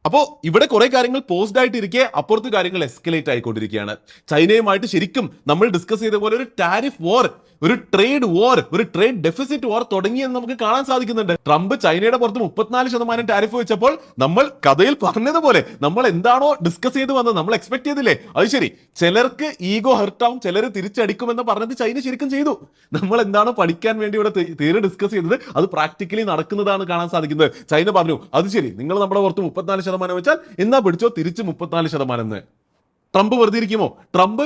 അപ്പോൾ ഇവിടെ കുറെ കാര്യങ്ങൾ പോസ്റ്റ് ആയിട്ടിരിക്കെ അപ്പുറത്ത് കാര്യങ്ങൾ എസ്കലേറ്റ് ആയിക്കൊണ്ടിരിക്കുകയാണ്. ചൈനയുമായിട്ട് ശരിക്കും നമ്മൾ ഡിസ്കസ് ചെയ്ത പോലെ ഒരു ടാരിഫ് വാർ, ഒരു ട്രേഡ് വാർ, ഒരു ട്രേഡ് ഡെഫിസിറ്റ് വാർ തുടങ്ങിയെന്ന് നമുക്ക് കാണാൻ സാധിക്കുന്നുണ്ട്. ട്രംപ് ചൈനയുടെ പുറത്ത് 34% ടാരിഫ് വെച്ചപ്പോൾ നമ്മൾ കഥയിൽ പറഞ്ഞതുപോലെ നമ്മൾ എന്താണോ ഡിസ്കസ് ചെയ്ത് വന്നത്, നമ്മൾ എക്സ്പെക്ട് ചെയ്തില്ലേ? അത് ശരി, ചിലർക്ക് ഈഗോ ഹെർട്ടാവും, ചിലർ തിരിച്ചടിക്കുമെന്ന് പറഞ്ഞത് ചൈന ശരിക്കും ചെയ്തു. നമ്മൾ എന്താണോ പഠിക്കാൻ വേണ്ടി ഇവിടെ തീരെ ഡിസ്കസ് ചെയ്തത് അത് പ്രാക്ടിക്കലി നടക്കുന്നതാണ് കാണാൻ സാധിക്കുന്നത്. ചൈന പറഞ്ഞു, അത് ശരി, നിങ്ങൾ നമ്മുടെ പുറത്ത് 34% വെച്ചാൽ എന്നാ പിടിച്ചോ തിരിച്ച് 34%. ട്രംപ് വെറുതെ ഇരിക്കുമോ? ട്രംപ്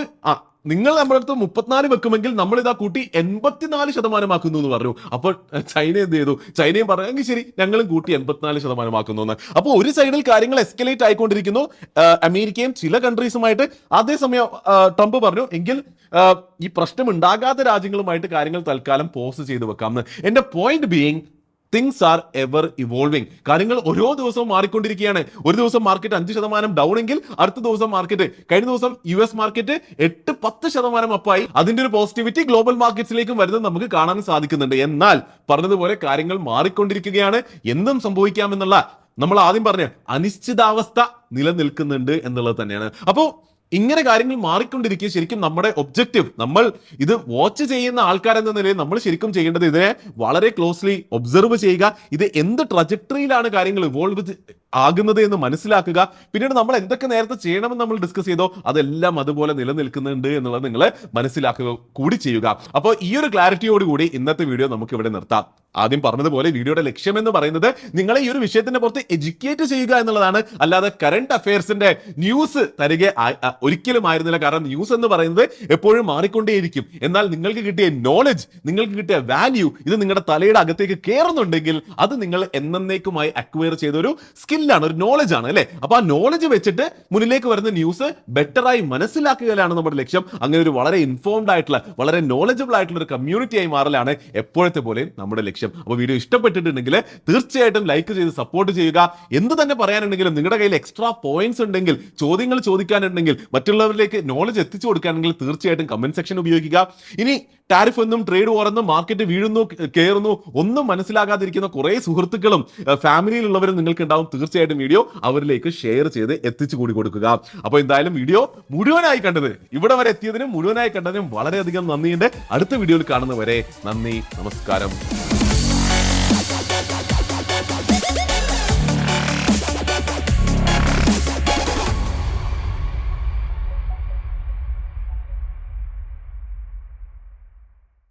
നിങ്ങൾ നമ്മുടെ അടുത്ത് 34 വെക്കുമെങ്കിൽ നമ്മൾ ഇതാ കൂട്ടി 84% ആക്കുന്നു എന്ന് പറഞ്ഞു. അപ്പോൾ ചൈന എന്ത് ചെയ്തു? ചൈനയും പറഞ്ഞു ശരി, ഞങ്ങളും കൂട്ടി 84% ആക്കുന്നു എന്ന്. അപ്പോൾ ഒരു സൈഡിൽ കാര്യങ്ങൾ എസ്കലേറ്റ് ആയിക്കൊണ്ടിരിക്കുന്നു, അമേരിക്കയും ചില കൺട്രീസുമായിട്ട്. അതേസമയം ട്രംപ് പറഞ്ഞു എങ്കിൽ ഈ പ്രശ്നം ഉണ്ടാകാത്ത രാജ്യങ്ങളുമായിട്ട് കാര്യങ്ങൾ തൽക്കാലം പോസ്റ്റ് ചെയ്ത് വെക്കാം. എന്റെ point being, things are ever evolving. കാര്യങ്ങൾ ഓരോ ദിവസവും മാറിക്കൊണ്ടിരിക്കുകയാണ്. ഒരു ദിവസം മാർക്കറ്റ് 5% ഡൗൺ എങ്കിൽ അടുത്ത ദിവസം മാർക്കറ്റ്, കഴിഞ്ഞ ദിവസം US മാർക്കറ്റ് 8-10% അപ്പായി. അതിന്റെ ഒരു പോസിറ്റിവിറ്റി ഗ്ലോബൽ മാർക്കറ്റ്സിലേക്കും വരുന്നത് നമുക്ക് കാണാൻ സാധിക്കുന്നുണ്ട്. എന്നാൽ പറഞ്ഞതുപോലെ കാര്യങ്ങൾ മാറിക്കൊണ്ടിരിക്കുകയാണ്, എന്തും സംഭവിക്കാമെന്നുള്ള നമ്മൾ ആദ്യം പറഞ്ഞ അനിശ്ചിതാവസ്ഥ നിലനിൽക്കുന്നുണ്ട് എന്നുള്ളത് തന്നെയാണ്. അപ്പോൾ ഇങ്ങനെ കാര്യങ്ങൾ മാറിക്കൊണ്ടിരിക്കുക ശരിക്കും നമ്മുടെ ഒബ്ജക്റ്റീവ്, നമ്മൾ ഇത് വാച്ച് ചെയ്യുന്ന ആൾക്കാരെന്ന നിലയിൽ നമ്മൾ ശരിക്കും ചെയ്യേണ്ടത് ഇതിനെ വളരെ ക്ലോസ്ലി ഒബ്സർവ് ചെയ്യുക. ഇത് എന്ത് ട്രജക്ടറിയിലാണ് കാര്യങ്ങൾ ഇവോൾവ് ആകുന്നത് എന്ന് മനസ്സിലാക്കുക. പിന്നീട് നമ്മൾ എന്തൊക്കെ നേരത്തെ ചെയ്യണമെന്ന് നമ്മൾ ഡിസ്കസ് ചെയ്തോ അതെല്ലാം അതുപോലെ നിലനിൽക്കുന്നുണ്ട് എന്നുള്ളത് നിങ്ങൾ മനസ്സിലാക്കുക കൂടി ചെയ്യുക. അപ്പോൾ ഈ ഒരു ക്ലാരിറ്റിയോടുകൂടി ഇന്നത്തെ വീഡിയോ നമുക്ക് ഇവിടെ നിർത്താം. ആദ്യം പറഞ്ഞതുപോലെ വീഡിയോയുടെ ലക്ഷ്യം എന്ന് പറയുന്നത് നിങ്ങളെ ഈ ഒരു വിഷയത്തിന്റെ പുറത്ത് എഡ്യൂക്കേറ്റ് ചെയ്യുക എന്നുള്ളതാണ്. അല്ലാതെ കറന്റ് അഫയേഴ്സിന്റെ ന്യൂസ് തരിക ഒരിക്കലും ആയിരുന്നില്ല. കാരണം ന്യൂസ് എന്ന് പറയുന്നത് എപ്പോഴും മാറിക്കൊണ്ടേയിരിക്കും. എന്നാൽ നിങ്ങൾക്ക് കിട്ടിയ നോളജ്, നിങ്ങൾക്ക് കിട്ടിയ വാല്യൂ, ഇത് നിങ്ങളുടെ തലയുടെ അകത്തേക്ക് കയറുന്നുണ്ടെങ്കിൽ അത് നിങ്ങൾ എന്നേക്കുമായി അക്വയർ ചെയ്ത ഒരു സ്കില്ലാണ്, ഒരു നോളജ് ആണ് അല്ലെ. അപ്പൊ ആ നോളജ് വെച്ചിട്ട് മുന്നിലേക്ക് വരുന്ന ന്യൂസ് ബെറ്ററായി മനസ്സിലാക്കുകയാണ് നമ്മുടെ ലക്ഷ്യം. അങ്ങനെ ഒരു വളരെ ഇൻഫോംഡ് ആയിട്ടുള്ള, വളരെ നോളജബിൾ ആയിട്ടുള്ള ഒരു കമ്മ്യൂണിറ്റി ആയി മാറലാണ് എപ്പോഴത്തെ പോലെ നമ്മുടെ ലക്ഷ്യം. അപ്പോൾ വീഡിയോ ഇഷ്ടപ്പെട്ടിട്ടുണ്ടെങ്കിൽ തീർച്ചയായിട്ടും ലൈക്ക് ചെയ്ത് സപ്പോർട്ട് ചെയ്യുക. എന്ത് തന്നെ പറയാനുണ്ടെങ്കിലും നിങ്ങളുടെ കയ്യിൽ എക്സ്ട്രാ പോയിന്റ്സ് ഉണ്ടെങ്കിൽ, ചോദ്യങ്ങൾ ചോദിക്കാനുണ്ടെങ്കിൽ, മറ്റുള്ളവരിലേക്ക് നോളജ് എത്തിച്ചു കൊടുക്കാനെങ്കിൽ തീർച്ചയായിട്ടും കമന്റ് സെക്ഷൻ ഉപയോഗിക്കുക. ഇനി ടാരിഫ് എന്നും ട്രേഡ് വാർ എന്നും മാർക്കറ്റ് വീഴുന്നു കയറുന്നു ഒന്നും മനസ്സിലാകാതിരിക്കുന്ന കുറെ സുഹൃത്തുക്കളും ഫാമിലിയിലുള്ളവരും നിങ്ങൾക്ക് ഉണ്ടാവും. തീർച്ചയായിട്ടും വീഡിയോ അവരിലേക്ക് ഷെയർ ചെയ്ത് എത്തിച്ചു കൂടി കൊടുക്കുക. അപ്പോൾ എന്തായാലും വീഡിയോ മുഴുവനായി കണ്ടത്, ഇവിടെ വരെ എത്തിയതിനും മുഴുവനായി കണ്ടതിനും വളരെയധികം നന്ദിയുണ്ട്. അടുത്ത വീഡിയോയിൽ കാണുന്നവരെ നന്ദി, നമസ്കാരം.